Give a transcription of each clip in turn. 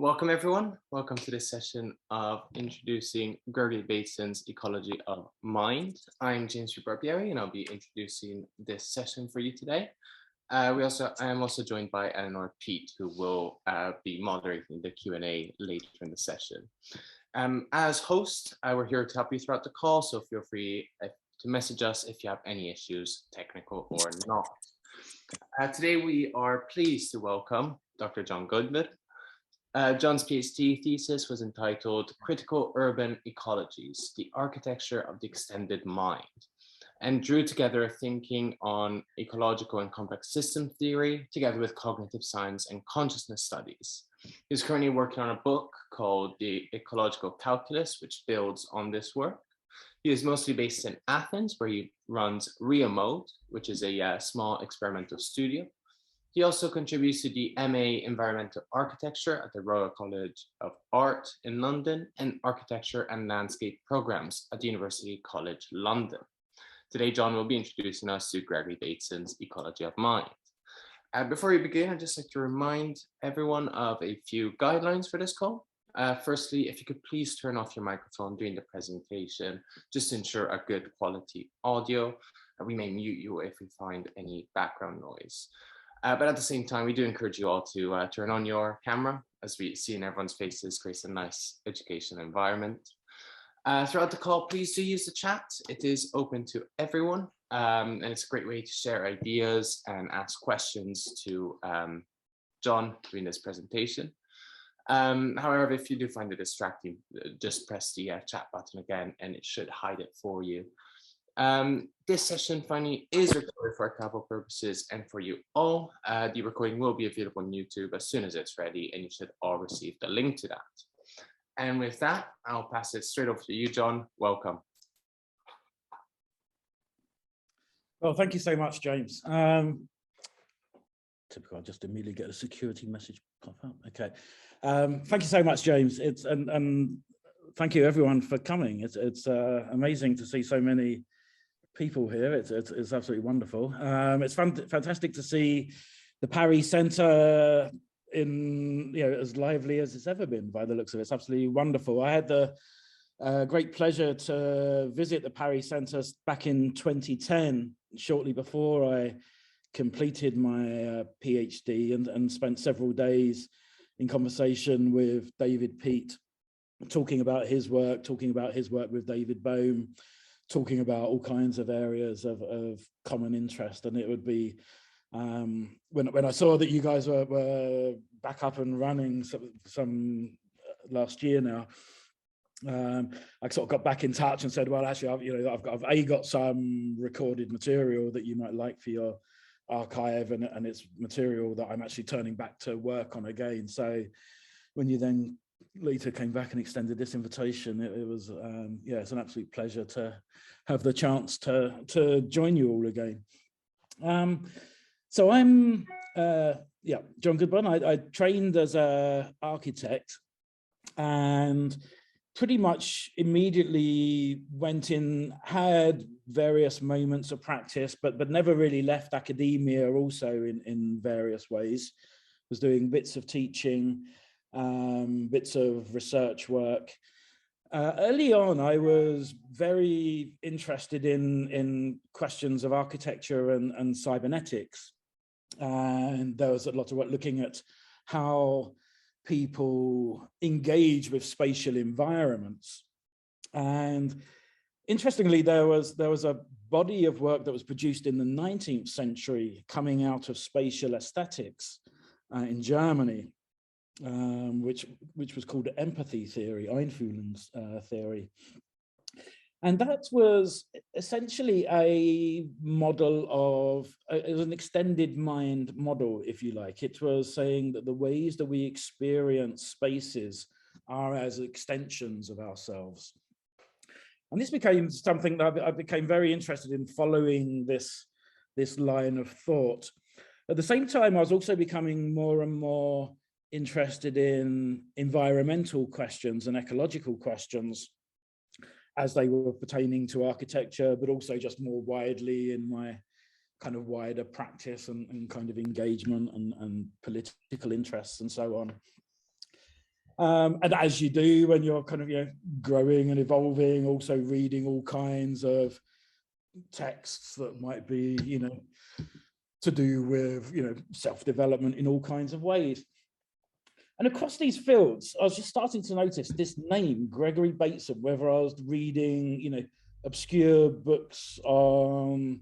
Welcome everyone. Welcome to this session of introducing Gregory Bateson's Ecology of Mind. I'm James Barbieri and I'll be introducing this session for you today. I am also joined by Eleanor Pete, who will be moderating the Q&A later in the session. As host, we're here to help you throughout the call, so feel free to message us if you have any issues, technical or not. Today we are pleased to welcome Dr. Jon Goodbun. Jon's PhD thesis was entitled Critical Urban Ecologies, the Architecture of the Extended Mind, and drew together thinking on ecological and complex system theory, together with cognitive science and consciousness studies. He's currently working on a book called The Ecological Calculus, which builds on this work. He is mostly based in Athens, where he runs Mode, which is a small experimental studio. He also contributes to the MA Environmental Architecture at the Royal College of Art in London and Architecture and Landscape Programs at the University College London. Today, Jon will be introducing us to Gregory Bateson's Ecology of Mind. Before we begin, I'd just like to remind everyone of a few guidelines for this call. Firstly, if you could please turn off your microphone during the presentation, just to ensure a good quality audio. We may mute you if we find any background noise. But at the same time, we do encourage you all to turn on your camera, as we see in everyone's faces creates a nice educational environment. Throughout the call, please do use the chat. It is open to everyone, and it's a great way to share ideas and ask questions to Jon during this presentation. However, if you do find it distracting, just press the chat button again, and it should hide it for you. This session finally is recorded for travel purposes and for you all. The recording will be available on YouTube as soon as it's ready, and you should all receive the link to that. And with that, I'll pass it straight over to you, Jon. Welcome. Well, thank you so much, James. Typical, I'll just immediately get a security message pop up. Okay. Thank you so much, James. And thank you everyone for coming. It's amazing to see so many people here. It's absolutely wonderful. It's fantastic to see the Paris Centre in as lively as it's ever been by the looks of it. It's absolutely wonderful. I had the great pleasure to visit the Paris Centre back in 2010, shortly before I completed my PhD, and spent several days in conversation with David Peat, talking about his work with David Bohm, talking about all kinds of areas of common interest. And it would be, when I saw that you guys were back up and running some last year now, I sort of got back in touch and said, well, actually, I've got some recorded material that you might like for your archive, and it's material that I'm actually turning back to work on again. So when you then later came back and extended this invitation, it was it's an absolute pleasure to have the chance to join you all again. So I'm Jon Goodbun. I trained as an architect and pretty much immediately went in, had various moments of practice, but never really left academia also in various ways. Was doing bits of teaching, bits of research work. Early on, I was very interested in questions of architecture and cybernetics. And there was a lot of work looking at how people engage with spatial environments. And interestingly, there was a body of work that was produced in the 19th century coming out of spatial aesthetics in Germany, which was called empathy theory, Einfühlungs theory. And that was essentially a model of, it was an extended mind model, if you like. It was saying that the ways that we experience spaces are as extensions of ourselves. And this became something that I became very interested in, following this line of thought. At the same time, I was also becoming more and more interested in environmental questions and ecological questions as they were pertaining to architecture, but also just more widely in my kind of wider practice and kind of engagement and political interests and so on. And as you do when you're kind of, growing and evolving, also reading all kinds of texts that might be, to do with, self-development in all kinds of ways. And across these fields, I was just starting to notice this name, Gregory Bateson, whether I was reading, obscure books on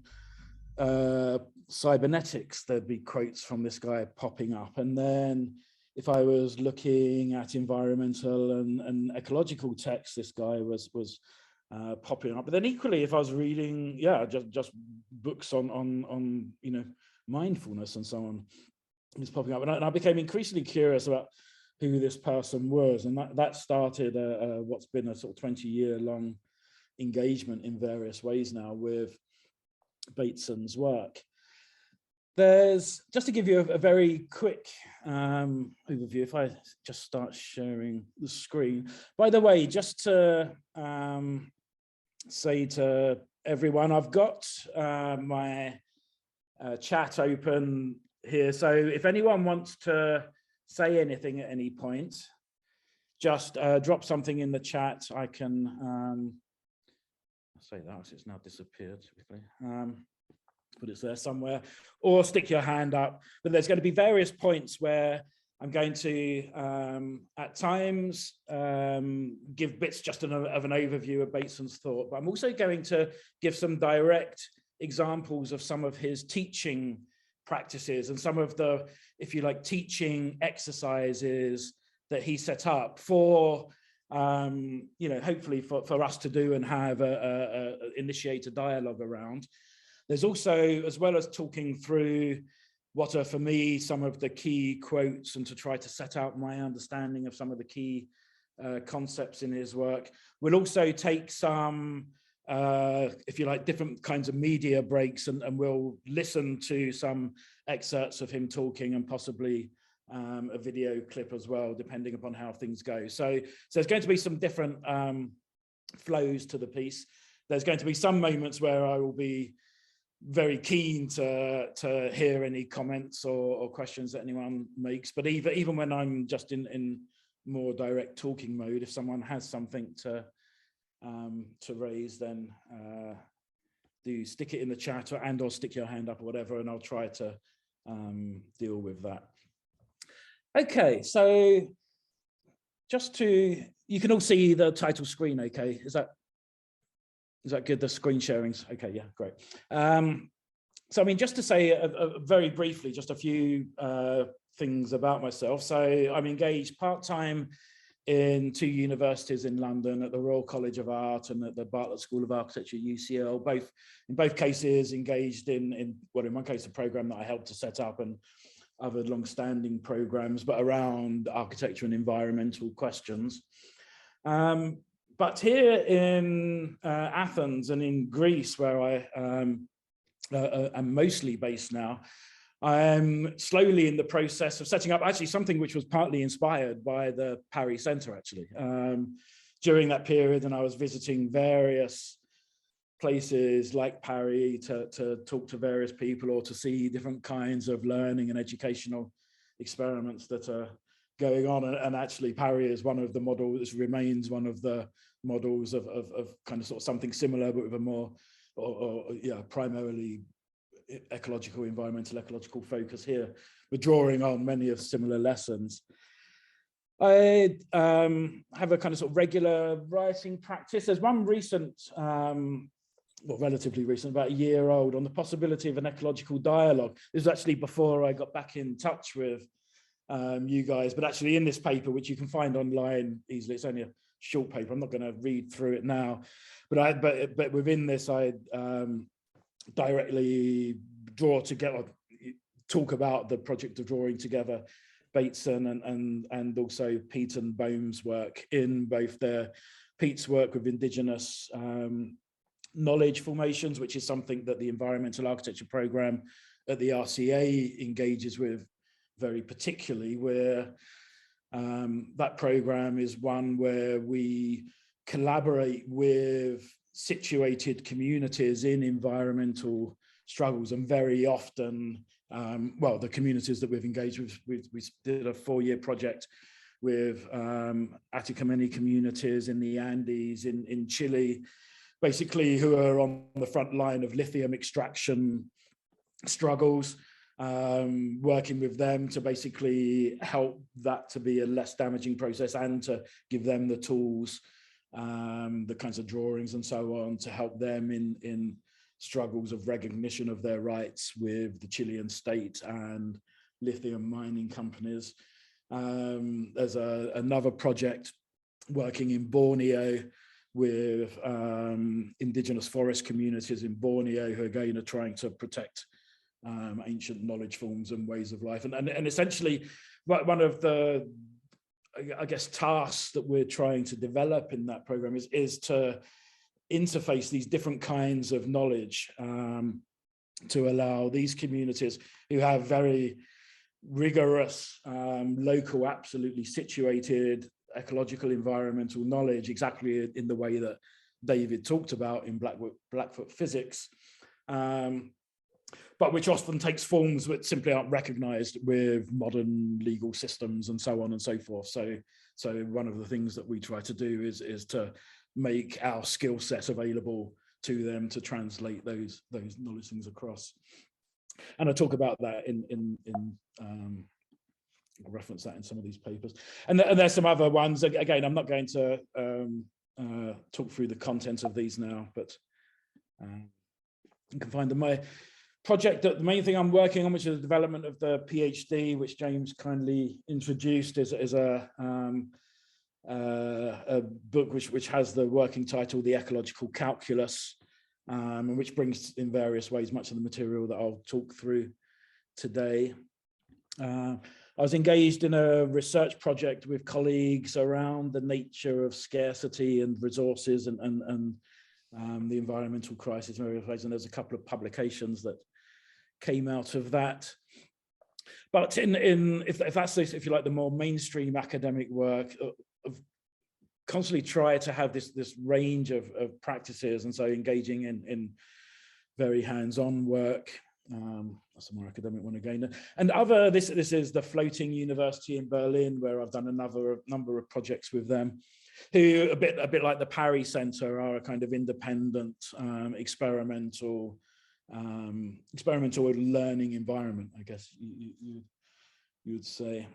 cybernetics, there'd be quotes from this guy popping up. And then if I was looking at environmental and ecological texts, this guy was popping up. But then equally, if I was reading, just books on mindfulness and so on, it was popping up. And I became increasingly curious about who this person was. And that started what's been a sort of 20-year-long engagement in various ways now with Bateson's work. There's, just to give you a very quick overview, if I just start sharing the screen. By the way, just to say to everyone, I've got my chat open here. So if anyone wants to say anything at any point, just drop something in the chat. I can say that, it's now disappeared. But it's there somewhere, or stick your hand up. But there's going to be various points where I'm going to, at times, give bits just of an overview of Bateson's thought, but I'm also going to give some direct examples of some of his teaching practices and some of the, if you like, teaching exercises that he set up for, hopefully for us to do and have initiate a dialogue around. There's also, as well as talking through what are, for me, some of the key quotes and to try to set out my understanding of some of the key concepts in his work, we'll also take some, if you like, different kinds of media breaks, and we'll listen to some excerpts of him talking and possibly a video clip as well, depending upon how things go. So there's going to be some different flows to the piece. There's going to be some moments where I will be very keen to hear any comments or questions that anyone makes, but even when I'm just in more direct talking mode, if someone has something to raise, then do stick it in the chat or stick your hand up or whatever, and I'll try to deal with that. Okay, so just to, you can all see the title screen, okay? Is that good? The screen sharing's okay, yeah, great. So I mean, just to say very briefly, just a few things about myself. So I'm engaged part-time in 2 universities in London, at the Royal College of Art and at the Bartlett School of Architecture, UCL, in both cases engaged in one case, a program that I helped to set up, and other long-standing programs, but around architecture and environmental questions. But here in Athens and in Greece, where I am mostly based now, I'm slowly in the process of setting up actually something which was partly inspired by the Parry Centre, actually. During that period, and I was visiting various places like Parry to talk to various people or to see different kinds of learning and educational experiments that are going on. And actually Parry is one of the models, remains one of the models of kind of sort of something similar, but with a more, primarily ecological, environmental, ecological focus here. We're drawing on many of similar lessons. I have a kind of sort of regular writing practice. There's one recent, well, relatively recent, about a year old, on the possibility of an ecological dialogue. This was actually before I got back in touch with you guys, but actually in this paper, which you can find online easily, it's only a short paper, I'm not going to read through it now, but within this I directly draw together, talk about the project of drawing together Bateson and also Pete and Boehm's work, in both Pete's work with indigenous knowledge formations, which is something that the environmental architecture program at the RCA engages with very particularly, where that program is one where we collaborate with situated communities in environmental struggles, and very often, well, the communities that we've engaged with, we did a 4-year project with Atacamani communities in the Andes, in Chile, basically who are on the front line of lithium extraction struggles, working with them to basically help that to be a less damaging process and to give them the tools, the kinds of drawings and so on to help them in struggles of recognition of their rights with the Chilean state and lithium mining companies. There's another project working in Borneo with indigenous forest communities in Borneo who again are trying to protect ancient knowledge forms and ways of life. And essentially one of the, I guess, tasks that we're trying to develop in that program is to interface these different kinds of knowledge to allow these communities who have very rigorous, local, absolutely situated ecological environmental knowledge, exactly in the way that David talked about in Blackfoot Physics, but which often takes forms that simply aren't recognized with modern legal systems and so on and so forth. So one of the things that we try to do is to make our skill set available to them to translate those knowledge things across. And I talk about that I'll reference that in some of these papers. And there's some other ones. Again, I'm not going to talk through the content of these now, but you can find them. My project, the main thing I'm working on, which is the development of the PhD, which James kindly introduced, is a book which has the working title, The Ecological Calculus, and which brings in various ways much of the material that I'll talk through today. I was engaged in a research project with colleagues around the nature of scarcity and resources and the environmental crisis in various ways, and there's a couple of publications that came out of that. But if that's this, if you like, the more mainstream academic work, of constantly try to have this range of practices, and so engaging in very hands-on work. That's a more academic one again. And this is the Floating University in Berlin, where I've done a number of projects with them, who a bit like the Parry Center are a kind of independent experimental learning environment, I guess you would say.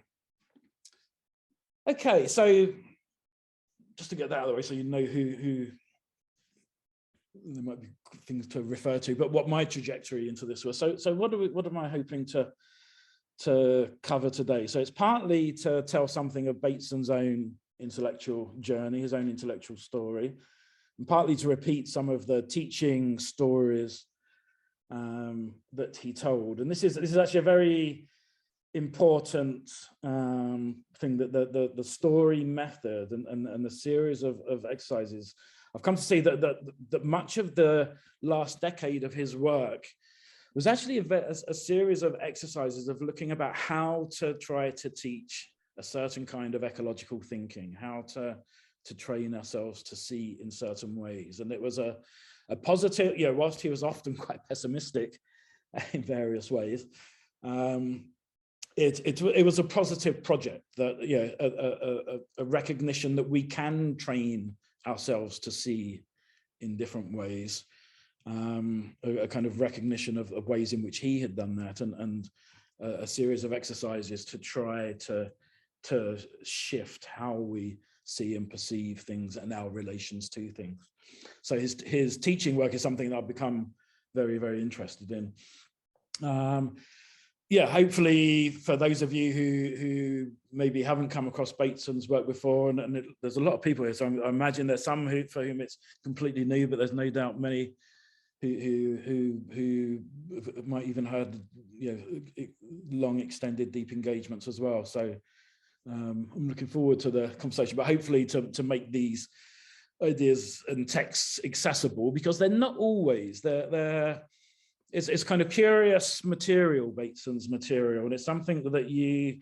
Okay, so just to get that out of the way, so you know who there might be things to refer to, but what my trajectory into this was. So what am I hoping to cover today? So it's partly to tell something of Bateson's own intellectual journey, his own intellectual story, and partly to repeat some of the teaching stories that he told. And this is actually a very important thing, that the story method and the series of exercises. I've come to see that much of the last decade of his work was actually a series of exercises of looking about how to try to teach a certain kind of ecological thinking, how to train ourselves to see in certain ways. And it was a positive, whilst he was often quite pessimistic in various ways, it was a positive project, that a recognition that we can train ourselves to see in different ways, a kind of recognition of ways in which he had done that, and a series of exercises to try to shift how we see and perceive things and our relations to things. So his teaching work is something that I've become very, very interested in. Hopefully for those of you who maybe haven't come across Bateson's work before, and there's a lot of people here, so I imagine there's some for whom it's completely new, but there's no doubt many who might even had long extended deep engagements as well. So I'm looking forward to the conversation, but hopefully to make these ideas and texts accessible, because they're not always. It's kind of curious material, Bateson's material, and it's something that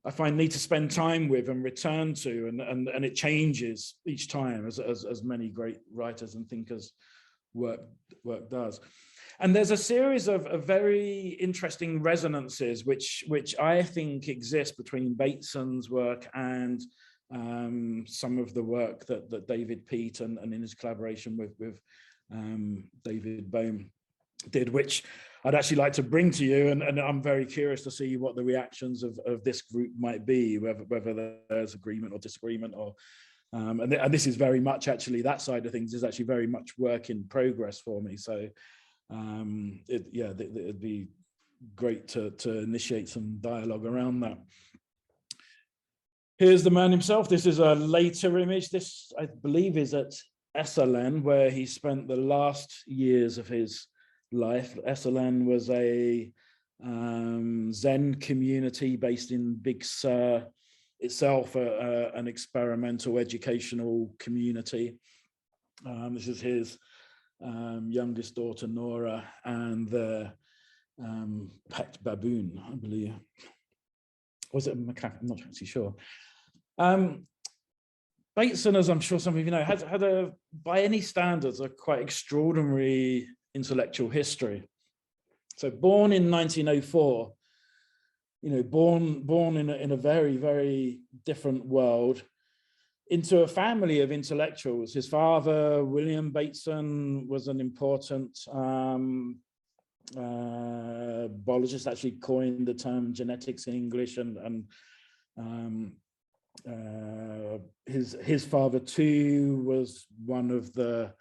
I find need to spend time with and return to, and it changes each time, as many great writers and thinkers work does. And there's a series of very interesting resonances which I think exist between Bateson's work and some of the work that David Peat and in his collaboration with David Bohm did, which I'd actually like to bring to you, and I'm very curious to see what the reactions of this group might be, whether there's agreement or disagreement, or and this is very much, actually, that side of things is actually very much work in progress for me. So it'd be great to initiate some dialogue around that. Here's the man himself. This is a later image. This, I believe, is at Esalen, where he spent the last years of his life. Esalen was a Zen community based in Big Sur, itself an experimental educational community. This is his youngest daughter, Nora, and the pet baboon, I believe. Was it a macaque? I'm not actually sure. Bateson, as I'm sure some of you know, had a, by any standards, a quite extraordinary intellectual history. So born in 1904, you know, born in a very, very different world, into a family of intellectuals. His father, William Bateson, was an important biologist, actually coined the term genetics in English, and his father too was one of the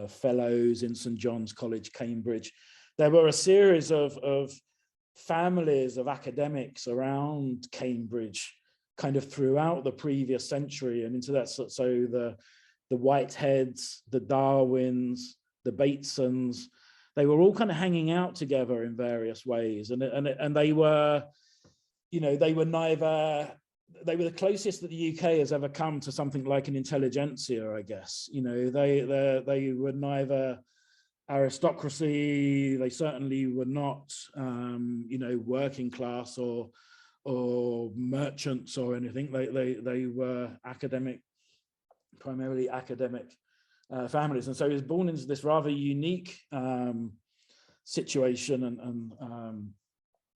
fellows in St. John's College, Cambridge. There were a series of families of academics around Cambridge kind of throughout the previous century and into that. So the Whiteheads, the Darwins, the Batesons, they were all kind of hanging out together in various ways, and they were, you know, they were the closest that the UK has ever come to something like an intelligentsia, I guess. You know, they were neither aristocracy, they certainly were not, you know, working class or merchants or anything. They were academic, primarily academic families, and so he was born into this rather unique situation and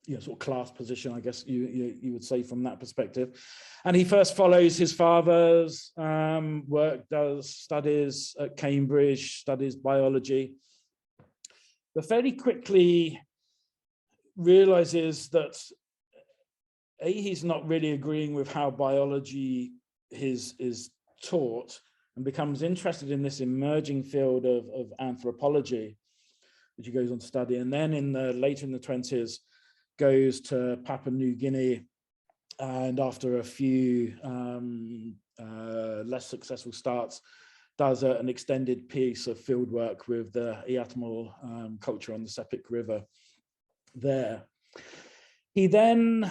you know, sort of class position, I guess you would say from that perspective. And he first follows his father's work, does studies at Cambridge, studies biology, but fairly quickly realizes that he's not really agreeing with how biology is taught, and becomes interested in this emerging field of anthropology, which he goes on to study. And then later in the 20s, goes to Papua New Guinea, and after a few less successful starts, does an extended piece of field work with the Iatamal culture on the Sepik River there. He then,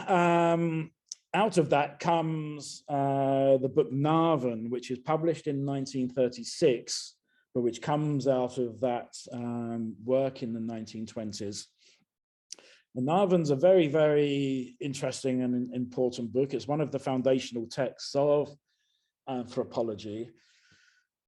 out of that comes the book Narvan, which is published in 1936, but which comes out of that work in the 1920s. And Narvan's a very, very interesting and important book. It's one of the foundational texts of anthropology,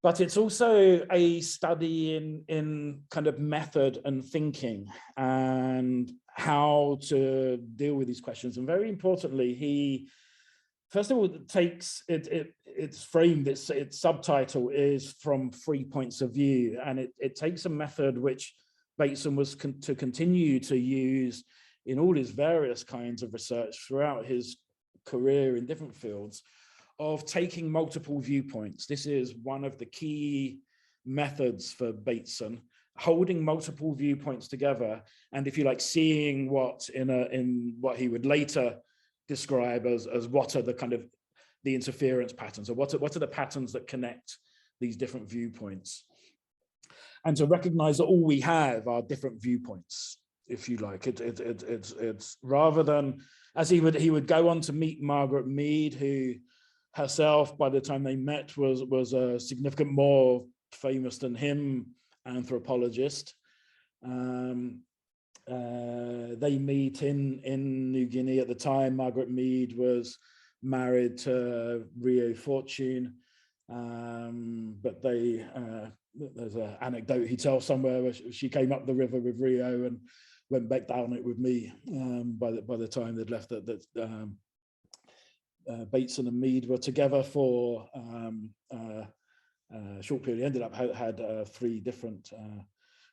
but it's also a study in kind of method and thinking and how to deal with these questions. And very importantly, he, first of all, takes it's framed, its subtitle is From 3 Points of View, and it takes a method which Bateson was to continue to use in all his various kinds of research throughout his career in different fields, of taking multiple viewpoints. This is one of the key methods for Bateson, holding multiple viewpoints together, and, if you like, seeing what in what he would later describe as what are the kind of the interference patterns, or what are the patterns that connect these different viewpoints, and to recognize that all we have are different viewpoints, if you like. It's rather than, as he would go on to meet Margaret Mead, who herself, by the time they met, was a significant more famous than him anthropologist. They meet in New Guinea at the time. Margaret Mead was married to Rio Fortune, but they there's an anecdote he tells somewhere where she came up the river with Rio and went back down it with me. By the time they'd left, that Bateson and Mead were together for a short period. He ended up had 3 different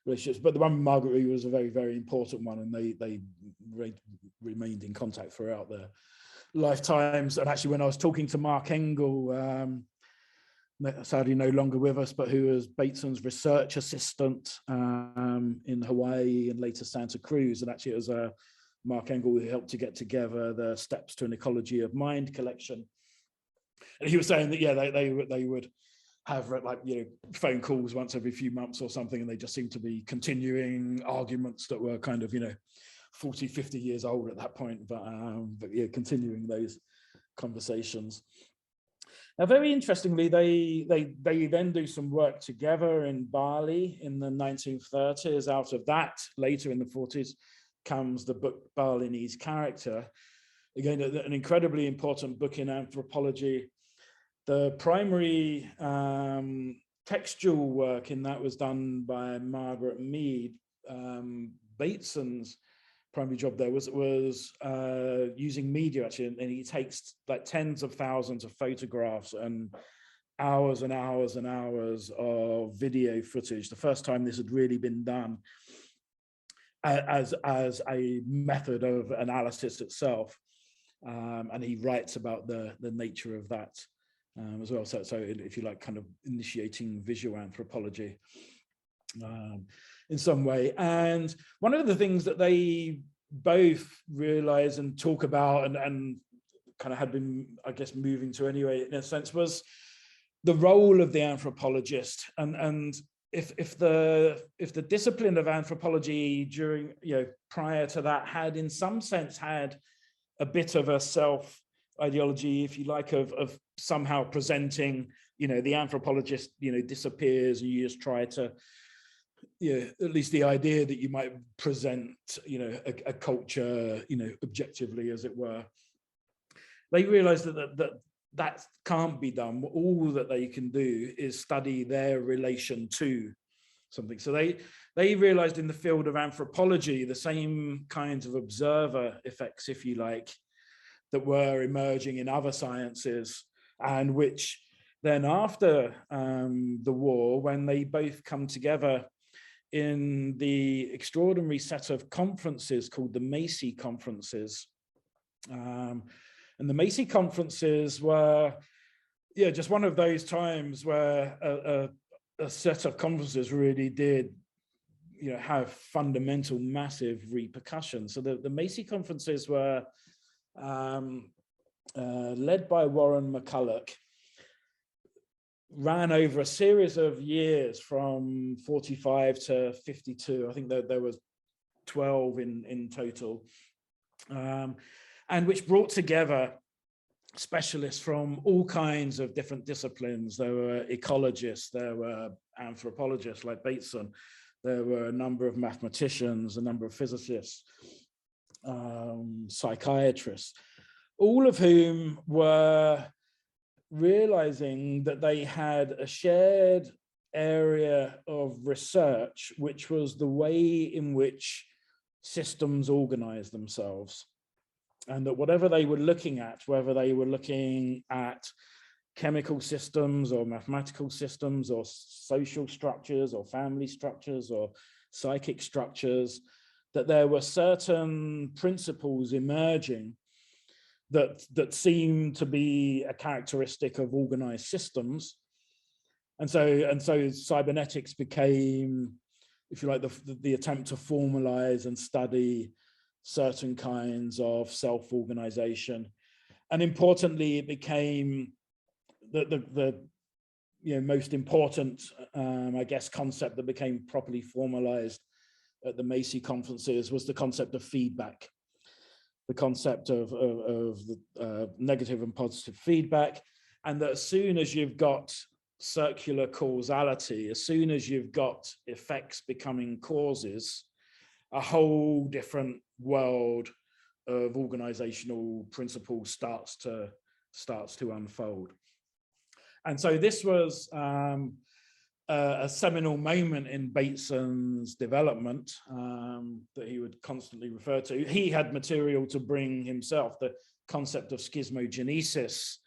relationships, but the one with Margaret was a very, very important one, and they remained in contact throughout their lifetimes. And actually, when I was talking to Mark Engel, sadly no longer with us, but who was Bateson's research assistant in Hawaii and later Santa Cruz, and actually it was Mark Engel who helped to get together the Steps to an Ecology of Mind collection. And he was saying that, yeah, they would have like, you know, phone calls once every few months or something, and they just seemed to be continuing arguments that were kind of, you know, 40, 50 years old at that point, but yeah, continuing those conversations. Now, very interestingly, they then do some work together in Bali in the 1930s. Out of that, later in the 40s, comes the book Balinese Character. Again, an incredibly important book in anthropology. The primary textual work in that was done by Margaret Mead. Bateson's primary job there was using media, actually, and he takes like tens of thousands of photographs and hours and hours and hours of video footage. The first time this had really been done as a method of analysis itself, and he writes about the nature of that as well. So if you like, kind of initiating visual anthropology in some way. And one of the things that they both realize and talk about and kind of had been, I guess, moving to anyway, in a sense, was the role of the anthropologist. And if the discipline of anthropology during, you know, prior to that had in some sense had a bit of a self ideology, if you like, of somehow presenting, you know, the anthropologist, you know, disappears, and you just try to, yeah, at least the idea that you might present, you know, a culture, you know, objectively, as it were. They realized that can't be done. All that they can do is study their relation to something. So they realized in the field of anthropology the same kinds of observer effects, if you like, that were emerging in other sciences, and which then after the war, when they both come together in the extraordinary set of conferences called the Macy conferences. And the Macy conferences were, yeah, just one of those times where a set of conferences really did, you know, have fundamental, massive repercussions. So the Macy conferences were led by Warren McCulloch, ran over a series of years from 45 to 52. I think that there was 12 in total, and which brought together specialists from all kinds of different disciplines. There were ecologists, there were anthropologists like Bateson, there were a number of mathematicians, a number of physicists, psychiatrists, all of whom were realizing that they had a shared area of research, which was the way in which systems organize themselves. And that whatever they were looking at, whether they were looking at chemical systems or mathematical systems or social structures or family structures or psychic structures, that there were certain principles emerging that seemed to be a characteristic of organized systems. And so cybernetics became, if you like, the attempt to formalize and study certain kinds of self-organization. And importantly, it became the you know, most important, I guess, concept that became properly formalized at the Macy conferences was the concept of feedback, the concept of the negative and positive feedback. And that as soon as you've got circular causality, as soon as you've got effects becoming causes, a whole different world of organizational principles starts to unfold. And so this was a seminal moment in Bateson's development that he would constantly refer to. He had material to bring himself, the concept of schismogenesis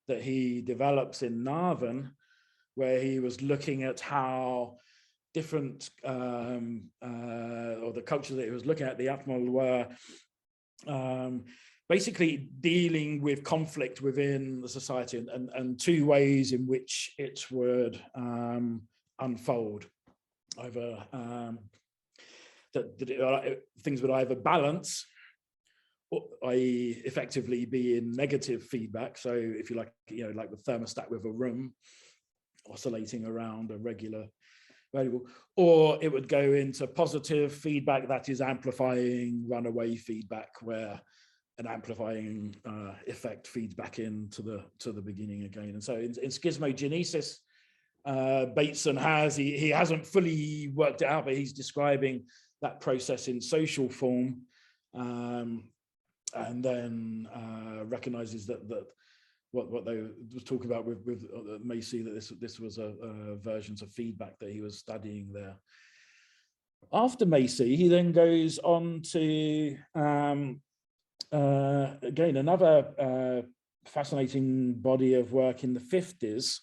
that he develops in Navan, where he was looking at how different, or the culture that he was looking at, the Atmal, were basically dealing with conflict within the society, and two ways in which it would unfold. Either things would either balance, i.e. effectively be in negative feedback. So if you like, like the thermostat with a room oscillating around a regular variable, or it would go into positive feedback, that is amplifying runaway feedback, where an amplifying effect feeds back into the beginning again. And so in schismogenesis, Bateson he hasn't fully worked it out, but he's describing that process in social form, and then recognizes that what they was talking about with Macy, that this was a versions of feedback that he was studying there. After Macy, he then goes on to again another fascinating body of work in the 50s,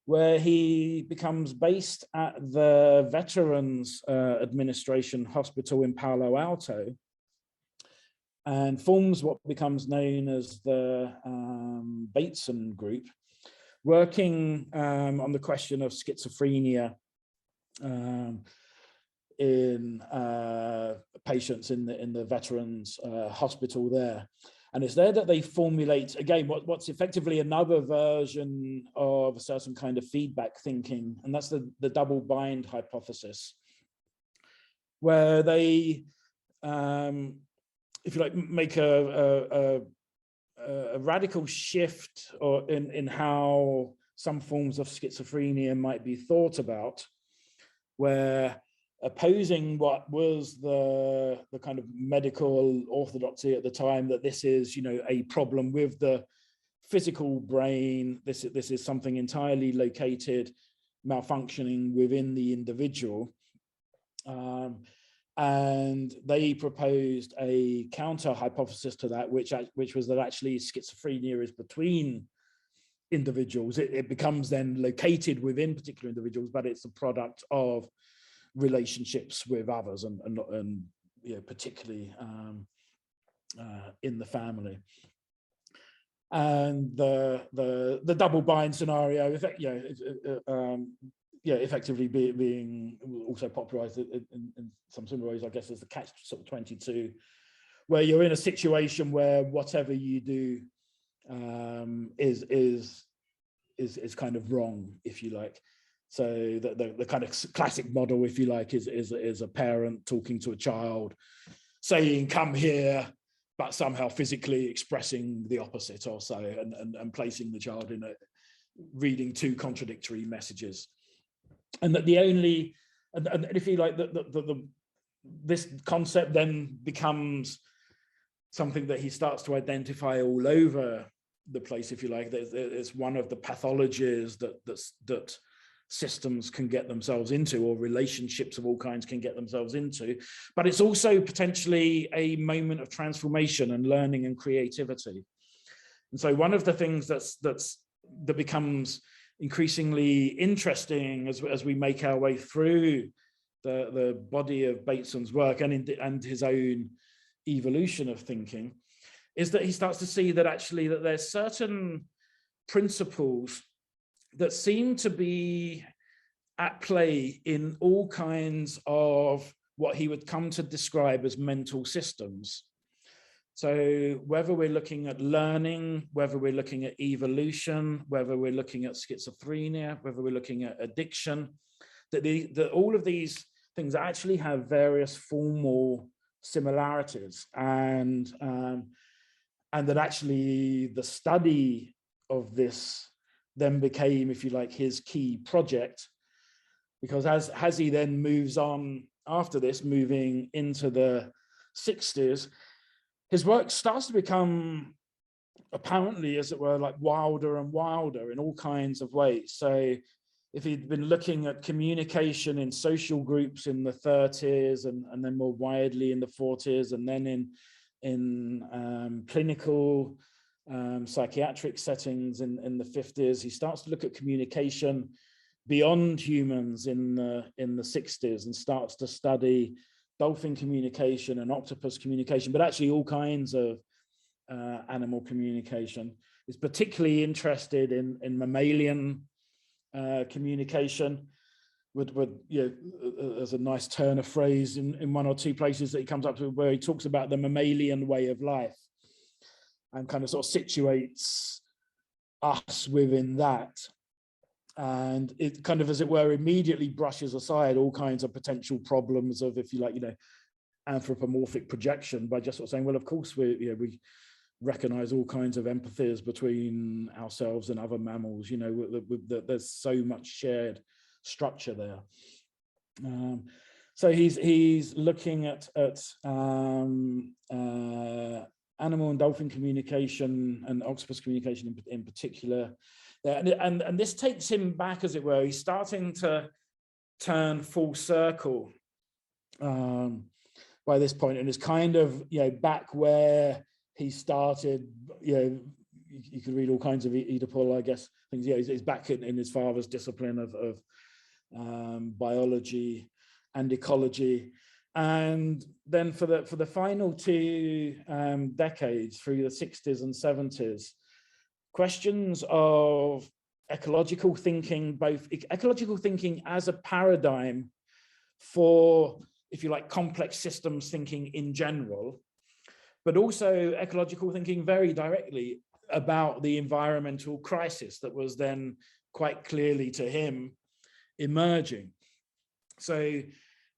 where he becomes based at the Veterans Administration Hospital in Palo Alto, and forms what becomes known as the Bateson Group, working on the question of schizophrenia in patients in the Veterans Hospital there. And it's there that they formulate, again, what's effectively another version of a certain kind of feedback thinking, and that's the double bind hypothesis, where they, if you like, make a radical shift in how some forms of schizophrenia might be thought about, where opposing what was the kind of medical orthodoxy at the time, that this is, a problem with the physical brain, this is something entirely located, malfunctioning within the individual. And they proposed a counter hypothesis to that, which was that actually schizophrenia is between individuals. It becomes then located within particular individuals, but it's a product of relationships with others, and particularly in the family. And the double bind scenario, effectively being also popularized in some similar ways, I guess, as the catch sort of 22, where you're in a situation where whatever you do is kind of wrong, if you like. So the kind of classic model, if you like, is a parent talking to a child, saying, "Come here," but somehow physically expressing the opposite or so, and placing the child in reading two contradictory messages. And that and if you like, this concept then becomes something that he starts to identify all over the place, if you like. It's one of the pathologies that systems can get themselves into, or relationships of all kinds can get themselves into, but it's also potentially a moment of transformation and learning and creativity. And so one of the things that becomes increasingly interesting as we make our way through the body of Bateson's work and his own evolution of thinking, is that he starts to see that actually that there's certain principles that seem to be at play in all kinds of what he would come to describe as mental systems. So whether we're looking at learning, whether we're looking at evolution, whether we're looking at schizophrenia, whether we're looking at addiction, that all of these things actually have various formal similarities, and that actually the study of this then became, if you like, his key project, because as he then moves on after this, moving into the 60s, his work starts to become, apparently, as it were, like wilder and wilder in all kinds of ways. So if he'd been looking at communication in social groups in the 30s and then more widely in the 40s, and then in clinical psychiatric settings in the 50s, he starts to look at communication beyond humans in the 60s and starts to study dolphin communication and octopus communication, but actually all kinds of animal communication. Is particularly interested in mammalian communication. There's a nice turn of phrase in one or two places that he comes up to where he talks about the mammalian way of life and kind of sort of situates us within that. And it kind of, as it were, immediately brushes aside all kinds of potential problems of, if you like, anthropomorphic projection by just sort of saying, well, of course, we recognize all kinds of empathies between ourselves and other mammals. There's so much shared structure there. So he's looking at animal and dolphin communication and octopus communication in particular. And this takes him back, as it were. He's starting to turn full circle by this point, and is kind of back where he started. You could read all kinds of Oedipal, I guess, things. He's back in his father's discipline of biology and ecology. And then for the final two decades, through the 60s and 70s, questions of ecological thinking, both ecological thinking as a paradigm for, if you like, complex systems thinking in general, but also ecological thinking very directly about the environmental crisis that was then quite clearly to him emerging. So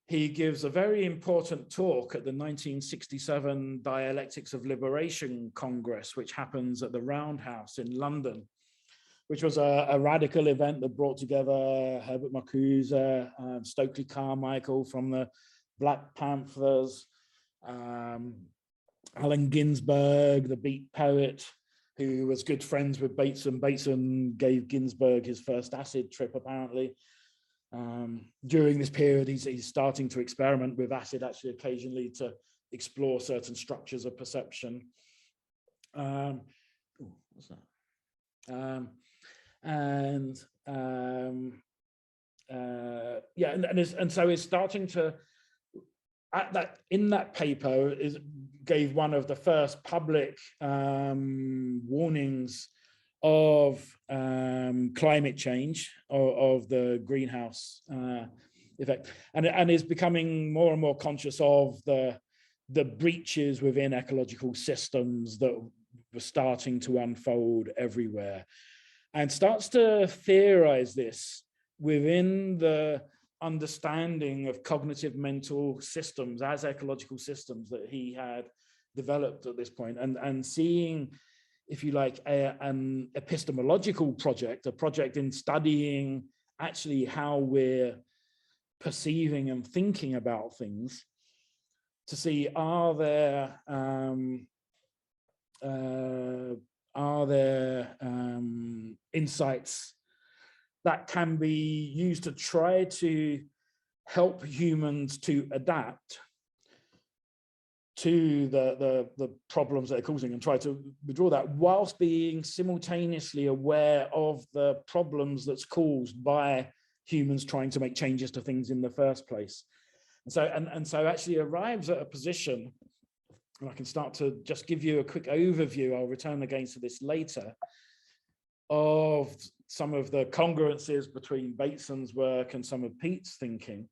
he gives a very important talk at the 1967 Dialectics of Liberation Congress, which happens at the Roundhouse in London, which was a radical event that brought together Herbert Marcuse, Stokely Carmichael from the Black Panthers, Allen Ginsberg, the beat poet, who was good friends with Bateson. Bateson gave Ginsberg his first acid trip, apparently. During this period, he's starting to experiment with acid, actually, occasionally, to explore certain structures of perception. What's that? So he's starting to, in that paper, gave one of the first public warnings of climate change, of the greenhouse effect, and is becoming more and more conscious of the breaches within ecological systems that were starting to unfold everywhere, and starts to theorize this within the understanding of cognitive mental systems as ecological systems that he had developed at this point, and seeing, if you like, an epistemological project, a project in studying actually how we're perceiving and thinking about things, to see are there insights that can be used to try to help humans to adapt to the problems that they're causing, and try to withdraw that, whilst being simultaneously aware of the problems that's caused by humans trying to make changes to things in the first place. And so actually arrives at a position, and I can start to just give you a quick overview, I'll return again to this later, of some of the congruences between Bateson's work and some of Pete's thinking.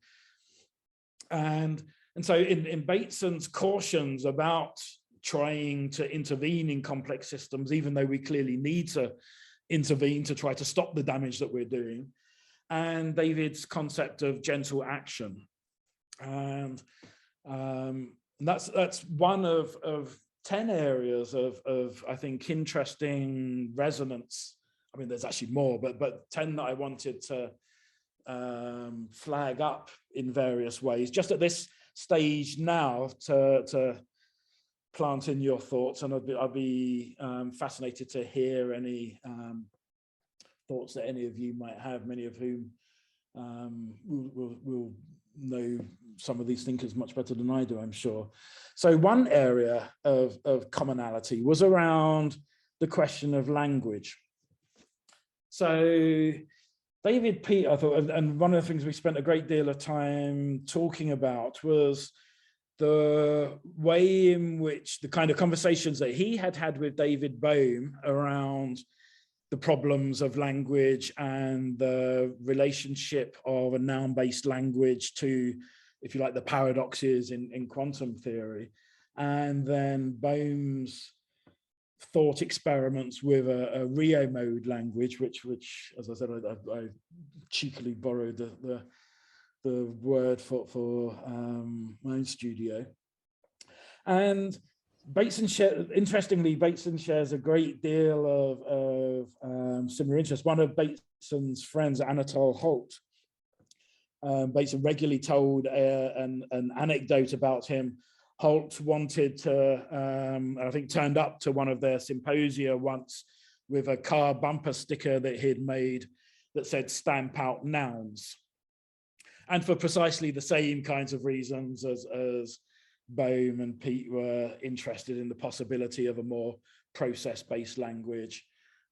And so in Bateson's cautions about trying to intervene in complex systems, even though we clearly need to intervene to try to stop the damage that we're doing, and David's concept of gentle action. And that's one of 10 areas of I think interesting resonance. I mean, there's actually more, but 10 that I wanted to flag up in various ways, just at this stage now, to plant in your thoughts. And I'd be fascinated to hear any thoughts that any of you might have, many of whom will know some of these thinkers much better than I do, I'm sure. So one area of commonality was around the question of language. So David Peat, I thought, and one of the things we spent a great deal of time talking about was the way in which the kind of conversations that he had with David Bohm around the problems of language and the relationship of a noun-based language to, if you like, the paradoxes in quantum theory. And then Bohm's thought experiments with a Rio mode language, which as I said, I cheekily borrowed the word for my own studio. And Bateson interestingly, Bateson shares a great deal of similar interest. One of Bateson's friends, Anatole Holt, Bateson regularly told an anecdote about him. Holt wanted to, I think, turned up to one of their symposia once with a car bumper sticker that he'd made that said "Stamp out nouns," and for precisely the same kinds of reasons as Bohm and Peat were interested in the possibility of a more process-based language,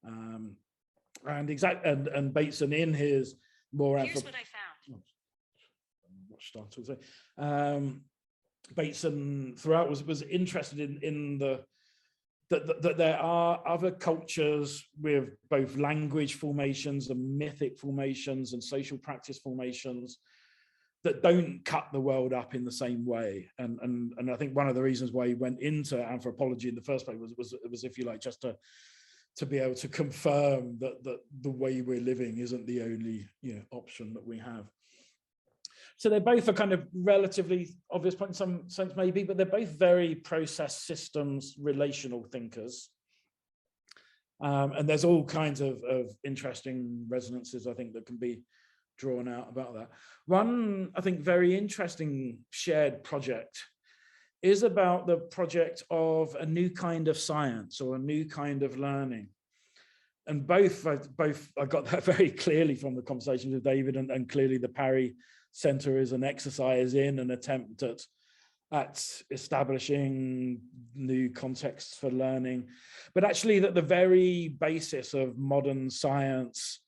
and Bateson in his more. Here's what I found. Bateson throughout was interested in that there are other cultures with both language formations and mythic formations and social practice formations that don't cut the world up in the same way. And I think one of the reasons why he went into anthropology in the first place was if you like, just to be able to confirm that the way we're living isn't the only option that we have. So they're both a kind of relatively obvious point in some sense maybe, but they're both very process systems relational thinkers. And there's all kinds of interesting resonances, I think, that can be drawn out about that. One, I think, very interesting shared project is about the project of a new kind of science or a new kind of learning. And both I got that very clearly from the conversation with David, and clearly the Parry Center is an exercise in an attempt at establishing new contexts for learning, but actually that the very basis of modern science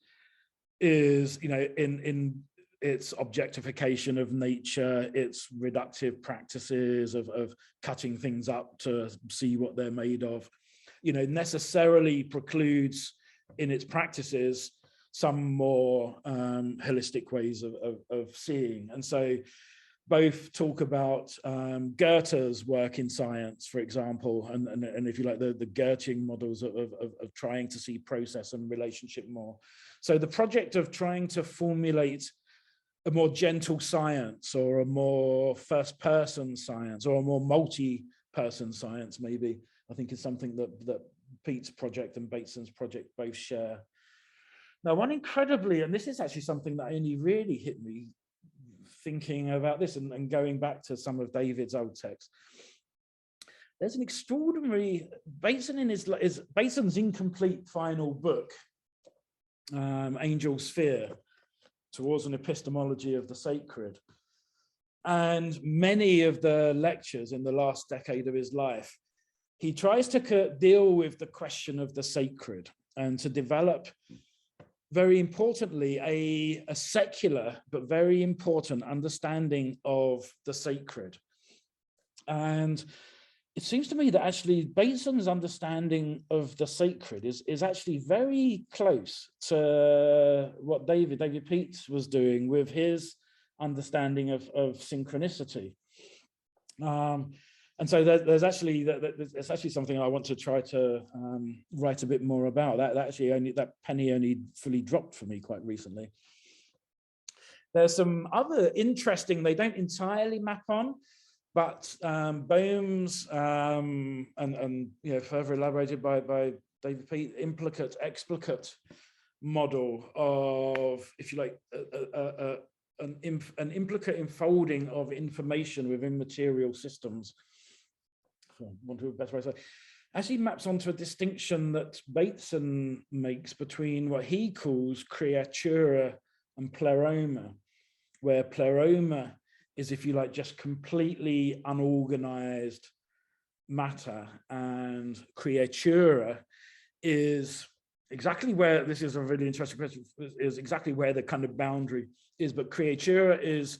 is, in its objectification of nature, its reductive practices of cutting things up to see what they're made of, necessarily precludes in its practices some more holistic ways of seeing. And so both talk about Goethe's work in science, for example, and if you like, the Goethean models of trying to see process and relationship more. So the project of trying to formulate a more gentle science or a more first-person science or a more multi-person science, maybe, I think is something that Peat's project and Bateson's project both share. Now, one incredibly, and this is actually something that only really hit me thinking about this and going back to some of David's old texts, there's an extraordinary, Bateson in Bateson's incomplete final book, Angel Sphere, Towards an Epistemology of the Sacred. And many of the lectures in the last decade of his life, he tries to deal with the question of the sacred and to develop, very importantly, a secular but very important understanding of the sacred. And it seems to me that actually Bateson's understanding of the sacred is actually very close to what David Peat was doing with his understanding of synchronicity. And so there's actually it's actually something I want to try to write a bit more about. That penny only fully dropped for me quite recently. There's some other interesting, they don't entirely map on, but Bohm's and further elaborated by David Peat, implicate-explicate model of, if you like, an implicate enfolding of information within material systems. For want of a better way to say, actually maps onto a distinction that Bateson makes between what he calls creatura and Pleroma, where Pleroma is, if you like, just completely unorganized matter, and creatura is exactly where, this is a really interesting question, is exactly where the kind of boundary is, but creatura is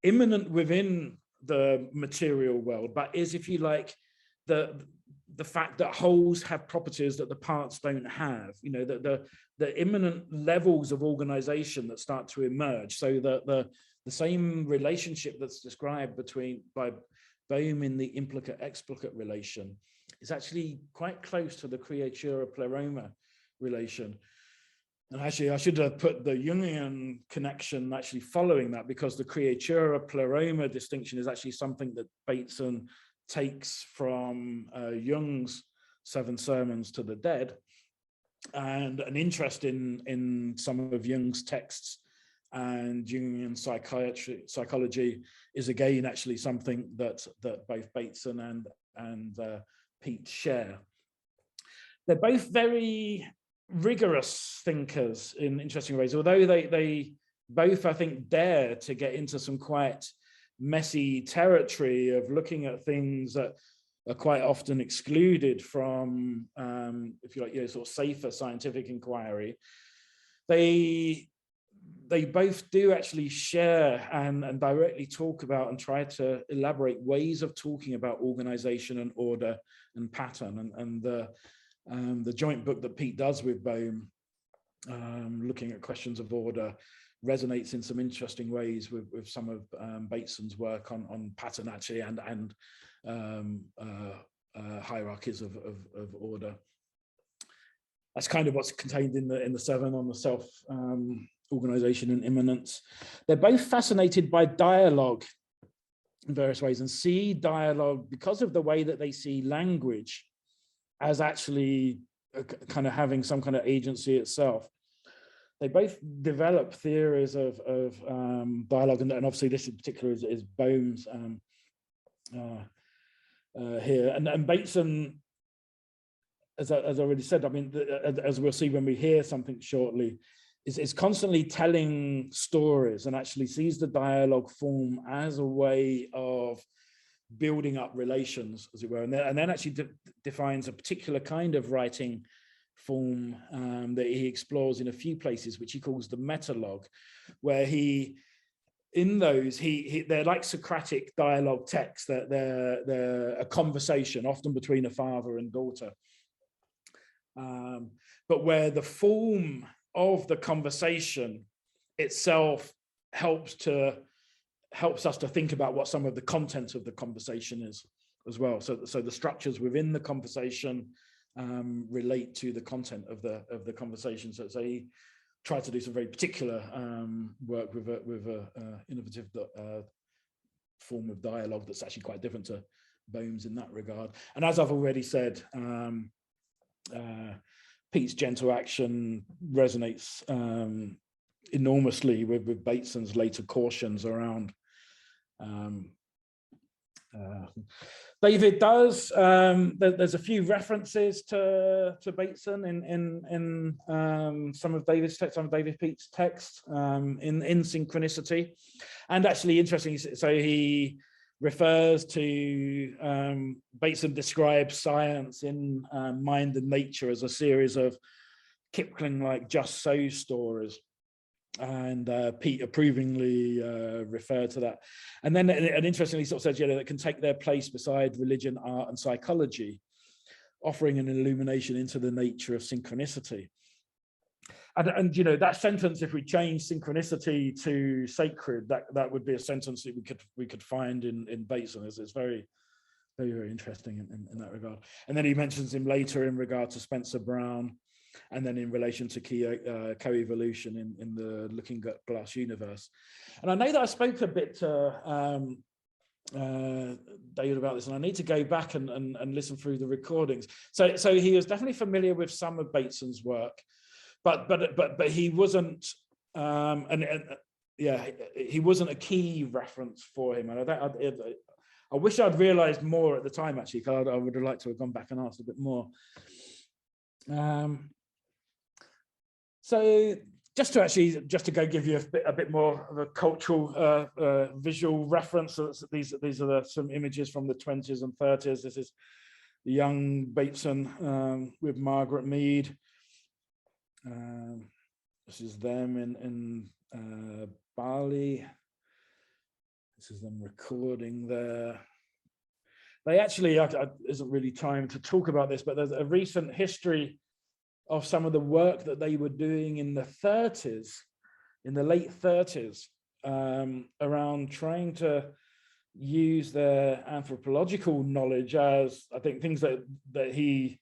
immanent within the material world, but is, if you like, the fact that wholes have properties that the parts don't have, you know, the immanent levels of organization that start to emerge. So the same relationship that's described by Bohm in the implicate-explicate relation is actually quite close to the creatura-pleroma relation. And actually, I should have put the Jungian connection actually following that, because the creatura-pleroma distinction is actually something that Bateson takes from Jung's 7 Sermons to the Dead. And an interest in some of Jung's texts and Jungian psychology is again actually something that both Bateson and Pete share. They're both very rigorous thinkers in interesting ways, although they both, I think, dare to get into some quite messy territory of looking at things that are quite often excluded from, if you like, you know, sort of safer scientific inquiry. They both do actually share and directly talk about and try to elaborate ways of talking about organization and order and pattern. And the joint book that Pete does with Bohm, looking at questions of order, resonates in some interesting ways with some of Bateson's work on pattern actually and hierarchies of order. That's kind of what's contained in the 7 on the self organization and immanence. They're both fascinated by dialogue in various ways and see dialogue, because of the way that they see language, as actually kind of having some kind of agency itself. They both develop theories of dialogue, and obviously this in particular is Bohm's here. And Bateson, as I already said, I mean, as we'll see when we hear something shortly, is constantly telling stories and actually sees the dialogue form as a way of building up relations, as it were, and then actually defines a particular kind of writing form that he explores in a few places, which he calls the metalogue, where they're like Socratic dialogue texts, that they're a conversation, often between a father and daughter, but where the form of the conversation itself helps us to think about what some of the content of the conversation is as well. So the structures within the conversation relate to the content of the conversation. So he tried to do some very particular work with a innovative form of dialogue that's actually quite different to Bohm's in that regard. And as I've already said, Pete's gentle action resonates enormously with Bateson's later cautions around. David does. There's a few references to Bateson in some of David's text, some of David Pete's text in synchronicity, and actually interesting. So he refers to Bateson describes science in Mind and Nature as a series of Kipling-like just so stories. And Pete approvingly referred to that. And then, and interestingly, sort of says, that can take their place beside religion, art, and psychology, offering an illumination into the nature of synchronicity. And that sentence, if we change synchronicity to sacred, that would be a sentence that we could find in Bateson. It's very, very, very interesting in that regard. And then he mentions him later in regard to Spencer Brown, and then in relation to co-evolution in the Looking at Glass universe. And I know that I spoke a bit to David about this, and I need to go back and listen through the recordings. So he was definitely familiar with some of Bateson's work, but he wasn't, he wasn't a key reference for him. And I wish I'd realized more at the time, actually, because I would have liked to have gone back and asked a bit more. So just to go give you a bit more of a cultural visual reference, these are some images from the 20s and 30s. This is the young Bateson with Margaret Mead. This is them in Bali. This is them recording there. They actually, isn't really time to talk about this, but there's a recent history of some of the work that they were doing in the 30s, in the late 30s, around trying to use their anthropological knowledge as, I think, things that he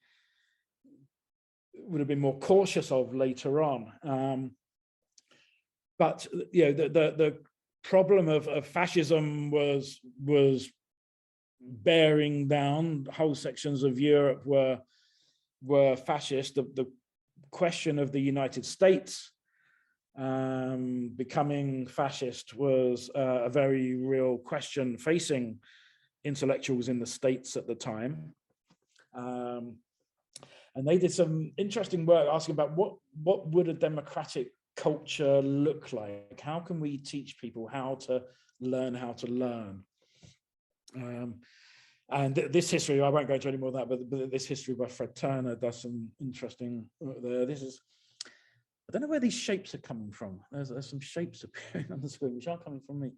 would have been more cautious of later on. But you know, the problem of fascism was bearing down. Whole sections of Europe were fascist. The question of the United States becoming fascist was a very real question facing intellectuals in the States at the time. And they did some interesting work asking about what would a democratic culture look like? How can we teach people how to learn? And this history, I won't go into any more of that, but this history by Fred Turner does some interesting work there. This is, I don't know where these shapes are coming from. There's some shapes appearing on the screen, which aren't coming from me.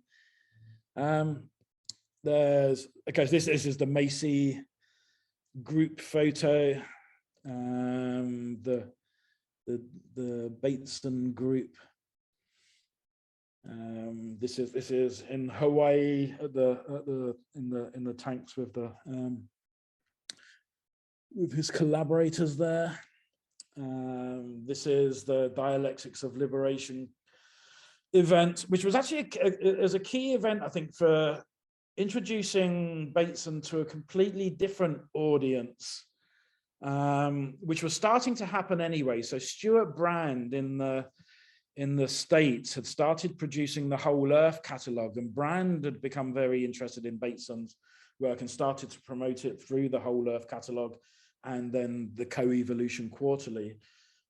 Okay, this is the Macy group photo. The Bateson Group. This is in Hawaii in the tanks with his collaborators there. This is the Dialectics of Liberation event, which was actually a key event, I think, for introducing Bateson to a completely different audience, which was starting to happen anyway. So Stuart Brand in the States had started producing the Whole Earth catalogue, and Brand had become very interested in Bateson's work and started to promote it through the Whole Earth catalogue and then the Co-Evolution Quarterly.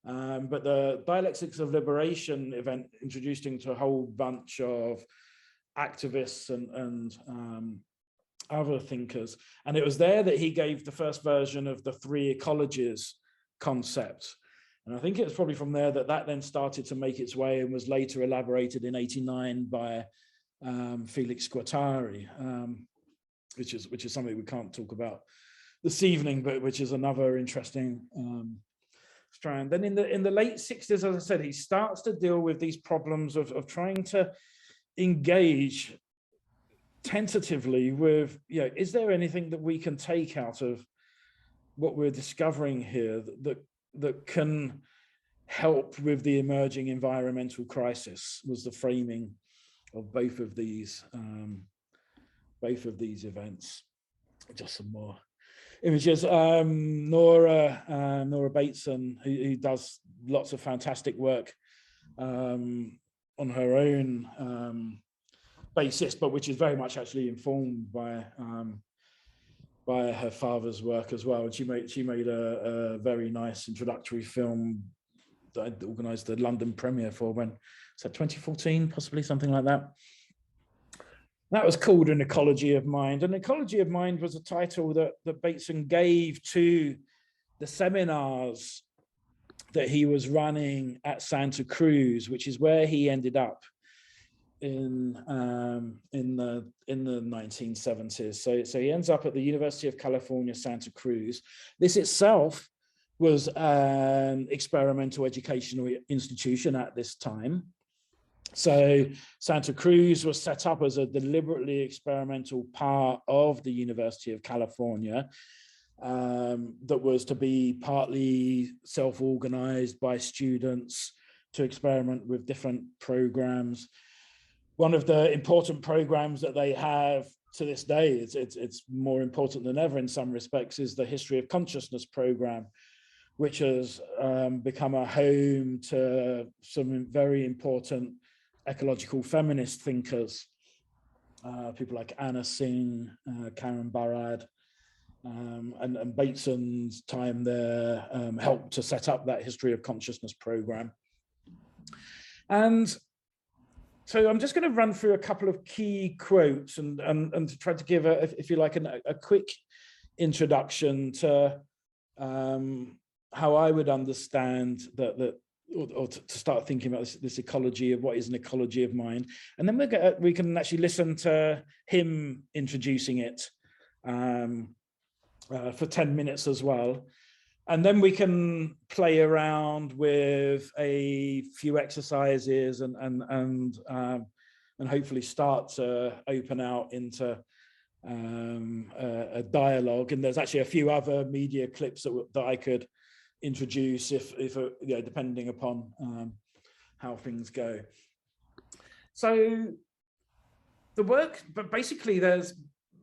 But the Dialectics of Liberation event introduced him to a whole bunch of activists and other thinkers. And it was there that he gave the first version of the 3 ecologies concept. And I think it was probably from there that then started to make its way and was later elaborated in '89 by Felix Guattari, which is something we can't talk about this evening, but which is another interesting strand. Then in the late 60s, as I said, he starts to deal with these problems of trying to engage tentatively with, you know, is there anything that we can take out of what we're discovering here that can help with the emerging environmental crisis, was the framing of both of these events. Just some more images. Nora Bateson, who does lots of fantastic work on her own basis, but which is very much actually informed by her father's work as well. And she made a very nice introductory film that I organised the London premiere for, when was that, 2014, possibly, something like that. That was called An Ecology of Mind. An Ecology of Mind was a title that Bateson gave to the seminars that he was running at Santa Cruz, which is where he ended up in the 1970s. So he ends up at the University of California, Santa Cruz. This itself was an experimental educational institution at this time. So Santa Cruz was set up as a deliberately experimental part of the University of California, that was to be partly self-organized by students to experiment with different programs. One of the important programs that they have to this day, it's more important than ever in some respects, is the History of Consciousness program, which has become a home to some very important ecological feminist thinkers. people like Anna Singh, Karen Barad, and Bateson's time there helped to set up that History of Consciousness program. And so I'm just going to run through a couple of key quotes and try to give, if you like, a quick introduction to how I would understand or to start thinking about this ecology of what is an ecology of mind. And then we can actually listen to him introducing it for 10 minutes as well. And then we can play around with a few exercises and hopefully start to open out into a dialogue. And there's actually a few other media clips that I could introduce if you know, depending upon how things go. So the work, but basically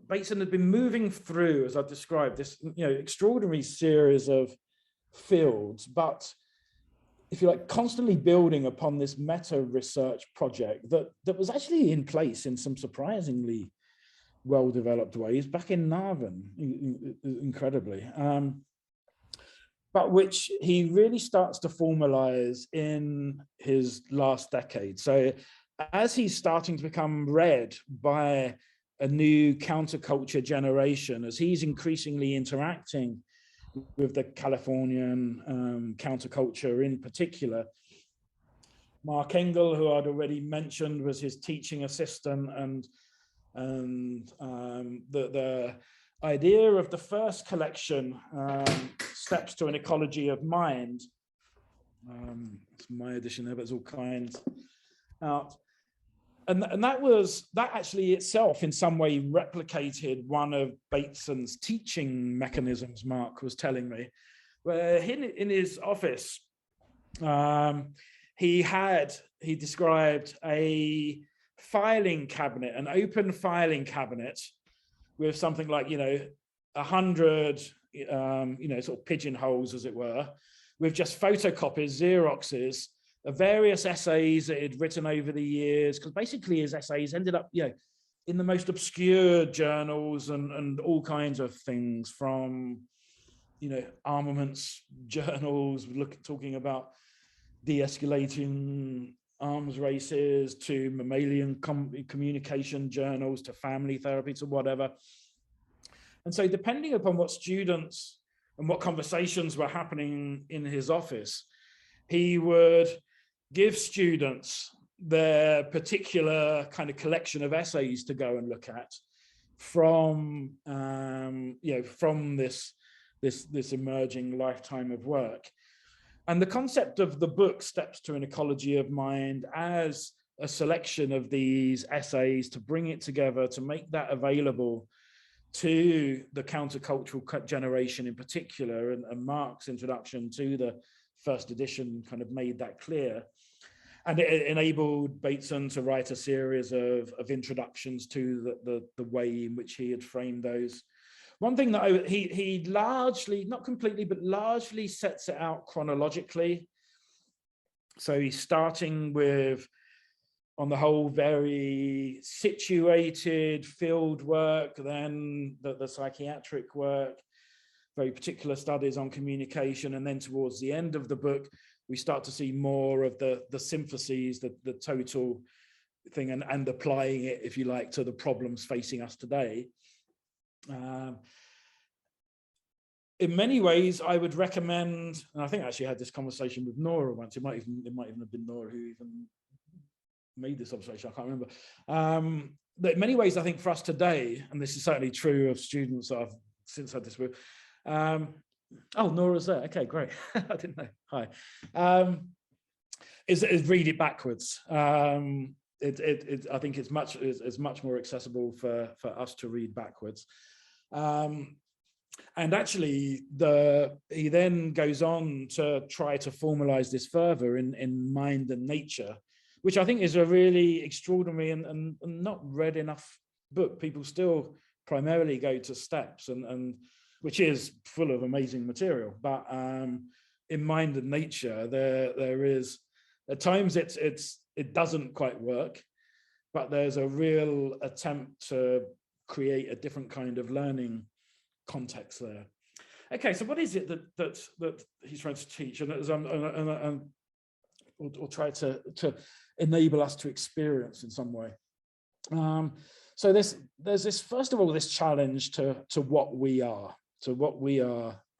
Bateson had been moving through, as I've described, this extraordinary series of fields, but if you like, constantly building upon this meta research project that was actually in place in some surprisingly well-developed ways back in Navan, incredibly, but which he really starts to formalize in his last decade. So as he's starting to become read by a new counterculture generation, as he's increasingly interacting with the Californian counterculture in particular, Mark Engel, who I'd already mentioned, was his teaching assistant, and the idea of the first collection, Steps to an Ecology of Mind, it's my edition there, but there's all kinds out. And that actually itself in some way replicated one of Bateson's teaching mechanisms, Mark was telling me, where in his office, he described a filing cabinet, an open filing cabinet with something like, 100, sort of pigeonholes, as it were, with just photocopies, Xeroxes, of various essays that he'd written over the years, because basically his essays ended up, in the most obscure journals and all kinds of things, from, armaments journals, talking about de-escalating arms races, to mammalian communication journals, to family therapy, to whatever. And so depending upon what students and what conversations were happening in his office, he would give students their particular kind of collection of essays to go and look at from from this emerging lifetime of work. And the concept of the book Steps to an Ecology of Mind as a selection of these essays, to bring it together, to make that available to the countercultural generation in particular, and Mark's introduction to the first edition kind of made that clear. And it enabled Bateson to write a series of introductions to the way in which he had framed those. One thing that he largely, not completely, but largely sets it out chronologically. So he's starting with, on the whole, very situated field work, then the psychiatric work, very particular studies on communication, and then towards the end of the book, we start to see more of the syntheses, the total thing, and applying it, if you like, to the problems facing us today. In many ways, I would recommend, and I think I actually had this conversation with Nora once. It might even have been Nora who even made this observation. I can't remember. But in many ways, I think for us today, and this is certainly true of students that I've since had this with. Oh, Nora's there. Okay, great. I didn't know. Hi. Is read it backwards. I think it's much more accessible for us to read backwards. And actually, he then goes on to try to formalize this further in Mind and Nature, which I think is a really extraordinary and not read enough book. People still primarily go to Steps, and which is full of amazing material. But in Mind and Nature, there is, at times it doesn't quite work. but there's a real attempt to create a different kind of learning context there. Okay, so what is it that he's trying to teach, and or try to enable us to experience in some way? So there's this, first of all, this challenge to what we are,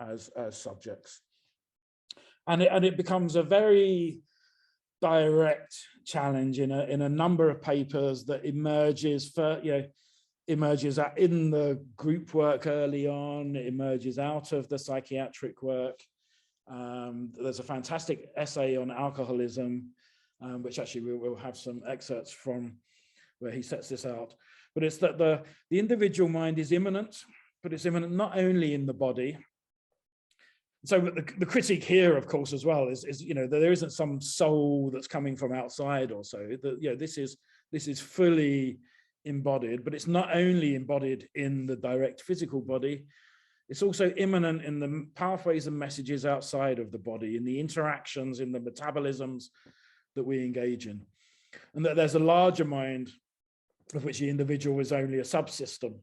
as subjects, and it becomes a very direct challenge in a number of papers that emerges in the group work early on. It emerges out of the psychiatric work. There's a fantastic essay on alcoholism, which actually we'll have some excerpts from, where he sets this out. But it's that the individual mind is immanent, but it's immanent not only in the body. So the critique here, of course, as well, is that there isn't some soul that's coming from outside or so. That this is fully embodied, but it's not only embodied in the direct physical body, it's also immanent in the pathways and messages outside of the body, in the interactions, in the metabolisms that we engage in. And that there's a larger mind of which the individual is only a subsystem,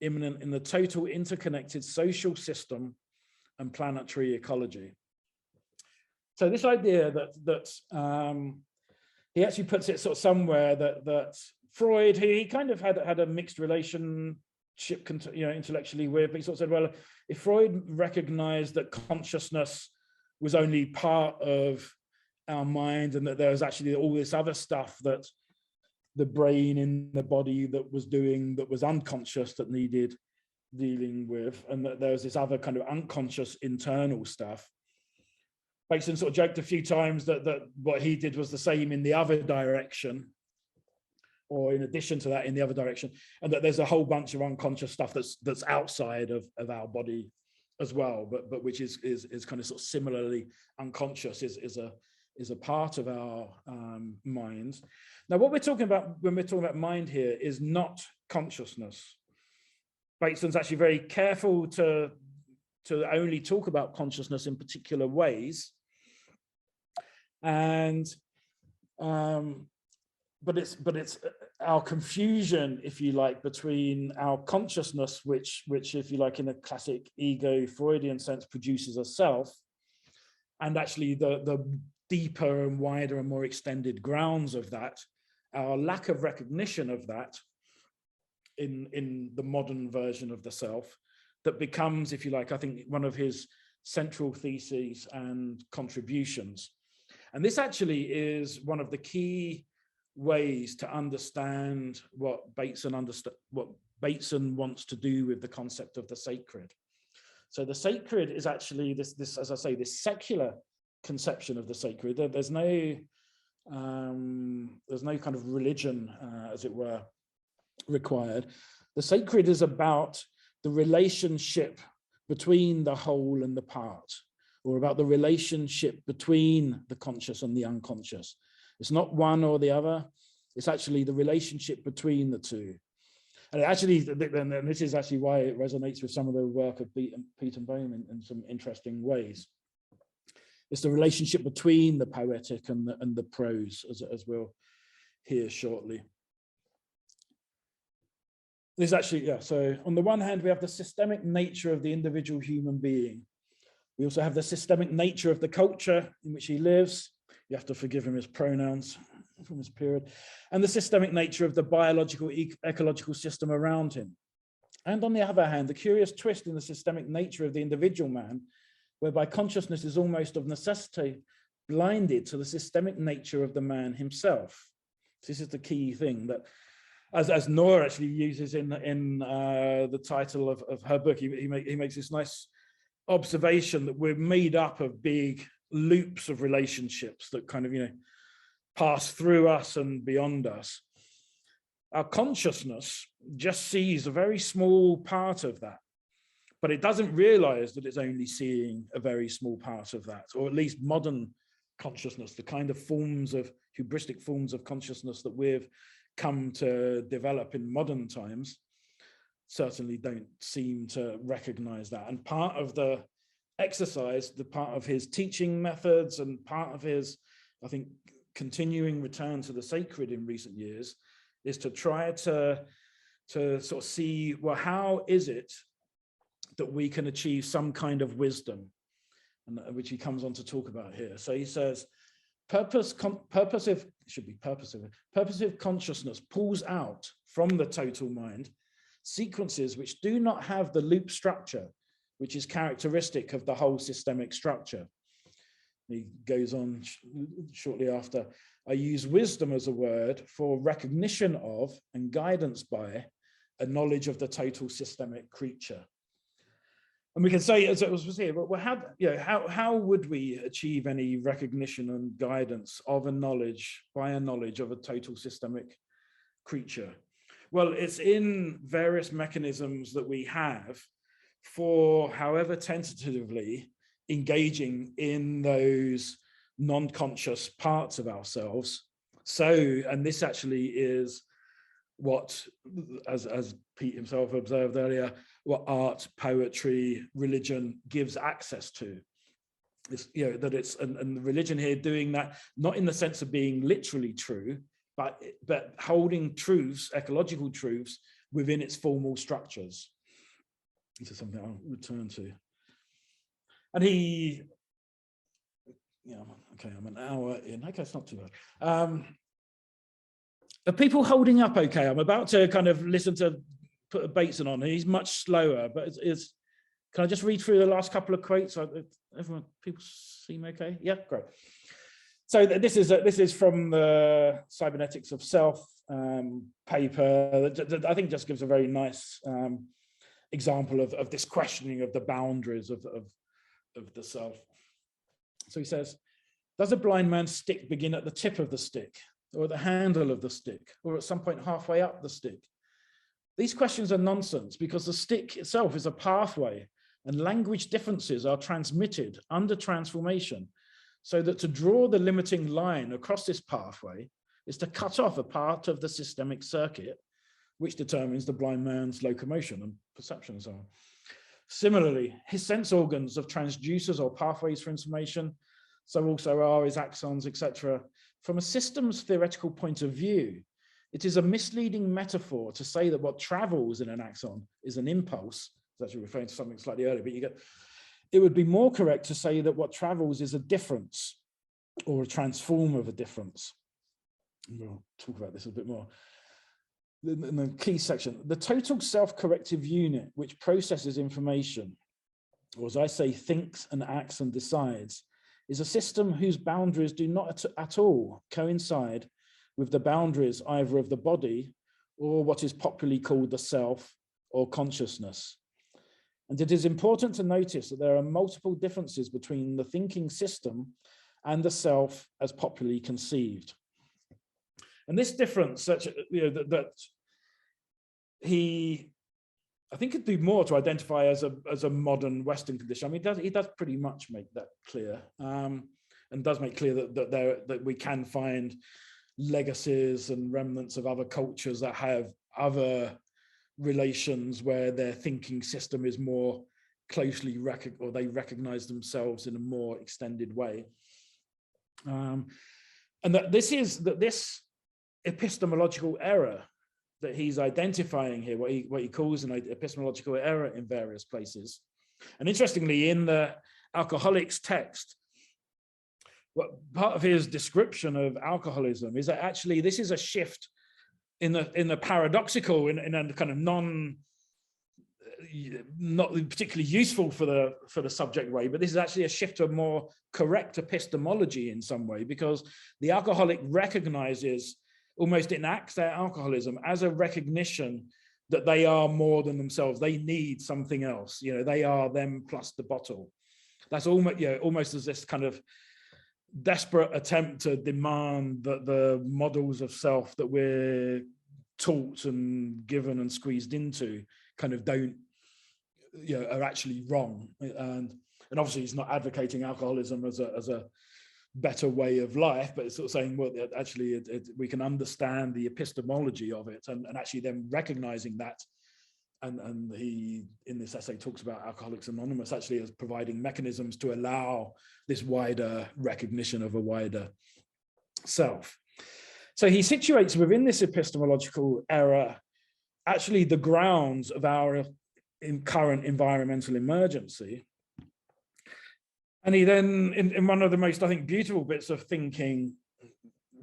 immanent in the total interconnected social system and planetary ecology. So this idea that he actually puts it sort of somewhere that Freud, he kind of had a mixed relationship, intellectually with, but he sort of said, well, if Freud recognized that consciousness was only part of our mind, and that there was actually all this other stuff that the brain in the body that was unconscious, that needed dealing with, and that there was this other kind of unconscious internal stuff. Bateson sort of joked a few times that what he did was the same in the other direction, or in addition to that in the other direction, and that there's a whole bunch of unconscious stuff that's outside of our body as well, but which is kind of sort of similarly unconscious, is a part of our minds. Now, what we're talking about when we're talking about mind here is not consciousness. Bateson's actually very careful to only talk about consciousness in particular ways, and but it's our confusion, if you like, between our consciousness, which if you like, in a classic ego Freudian sense, produces a self, and actually the deeper and wider and more extended grounds of that, our lack of recognition of that in the modern version of the self, that becomes, if you like, I think, one of his central theses and contributions. And this actually is one of the key ways to understand what Bateson wants to do with the concept of the sacred. So the sacred is actually this, as I say, this secular conception of the sacred. There's no kind of religion, as it were, required. The sacred is about the relationship between the whole and the part, or about the relationship between the conscious and the unconscious. It's not one or the other. It's actually the relationship between the two. And actually, and this is actually why it resonates with some of the work of Peter Bohm in some interesting ways. It's the relationship between the poetic and the prose, as we'll hear shortly. There's actually, so on the one hand, we have the systemic nature of the individual human being. We also have the systemic nature of the culture in which he lives. You have to forgive him his pronouns from his period. And the systemic nature of the biological, ecological system around him. And on the other hand, the curious twist in the systemic nature of the individual man, whereby consciousness is almost of necessity blinded to the systemic nature of the man himself. This is the key thing that, as Nora actually uses in the title of her book, he makes this nice observation that we're made up of big loops of relationships that kind of, pass through us and beyond us. Our consciousness just sees a very small part of that, but it doesn't realize that it's only seeing a very small part of that, or at least modern consciousness, the kind of hubristic forms of consciousness that we've come to develop in modern times, certainly don't seem to recognize that. And part of the exercise, the part of his teaching methods and part of his, I think, continuing return to the sacred in recent years, is to try to sort of see, well, how is it that we can achieve some kind of wisdom, and which he comes on to talk about here. So he says, purposive consciousness pulls out from the total mind sequences which do not have the loop structure, which is characteristic of the whole systemic structure. He goes on shortly after, I use wisdom as a word for recognition of and guidance by a knowledge of the total systemic creature. And we can say, as it was here, well, how would we achieve any recognition and guidance of a knowledge by a knowledge of a total systemic creature? Well, it's in various mechanisms that we have for, however tentatively, engaging in those non-conscious parts of ourselves. So, and this actually is what, as Pete himself observed earlier, what art, poetry, religion gives access to. It's, that it's, and the religion here doing that, not in the sense of being literally true, but holding truths, ecological truths, within its formal structures. This is something I'll return to. And he, okay, I'm an hour in, okay, it's not too bad. Are people holding up okay? I'm about to kind of listen to put a Bateson on. He's much slower, but it's can I just read through the last couple of quotes? Everyone, people seem okay? Yeah, great. So this is from the Cybernetics of Self paper that I think just gives a very nice example of this questioning of the boundaries of the self. So he says, does a blind man's stick begin at the tip of the stick, or at the handle of the stick, or at some point halfway up the stick? These questions are nonsense, because the stick itself is a pathway, and language differences are transmitted under transformation, so that to draw the limiting line across this pathway is to cut off a part of the systemic circuit, which determines the blind man's locomotion and perception and so on. Similarly, his sense organs of transducers or pathways for information, so also are his axons, etc. From a systems theoretical point of view, it is a misleading metaphor to say that what travels in an axon is an impulse. It's actually referring to something slightly earlier, but it would be more correct to say that what travels is a difference, or a transform of a difference. We'll talk about this a bit more. In the key section, the total self-corrective unit which processes information, or as I say, thinks and acts and decides, is a system whose boundaries do not at all coincide with the boundaries either of the body or what is popularly called the self or consciousness. And it is important to notice that there are multiple differences between the thinking system and the self as popularly conceived. And this difference, that he, I think it'd do more to identify as a modern Western condition. I mean, he does pretty much make that clear, and does make clear that we can find legacies and remnants of other cultures that have other relations where their thinking system is more closely or they recognize themselves in a more extended way, and that this epistemological error that he's identifying here, what he calls an epistemological error in various places. And interestingly, in the Alcoholics text, what part of his description of alcoholism is that actually this is a shift in the paradoxical, in a kind of not particularly useful for the subject way, but this is actually a shift to a more correct epistemology in some way, because the alcoholic recognizes, almost enacts their alcoholism as a recognition that they are more than themselves. They need something else. They are them plus the bottle. That's almost as this kind of desperate attempt to demand that the models of self that we're taught and given and squeezed into kind of don't, are actually wrong. And obviously he's not advocating alcoholism as a better way of life, but it's sort of saying, well, actually we can understand the epistemology of it, and actually then recognizing that. And he, in this essay, talks about Alcoholics Anonymous actually as providing mechanisms to allow this wider recognition of a wider self. So he situates within this epistemological era actually the grounds of our current environmental emergency. And he then, in one of the most, I think, beautiful bits of thinking,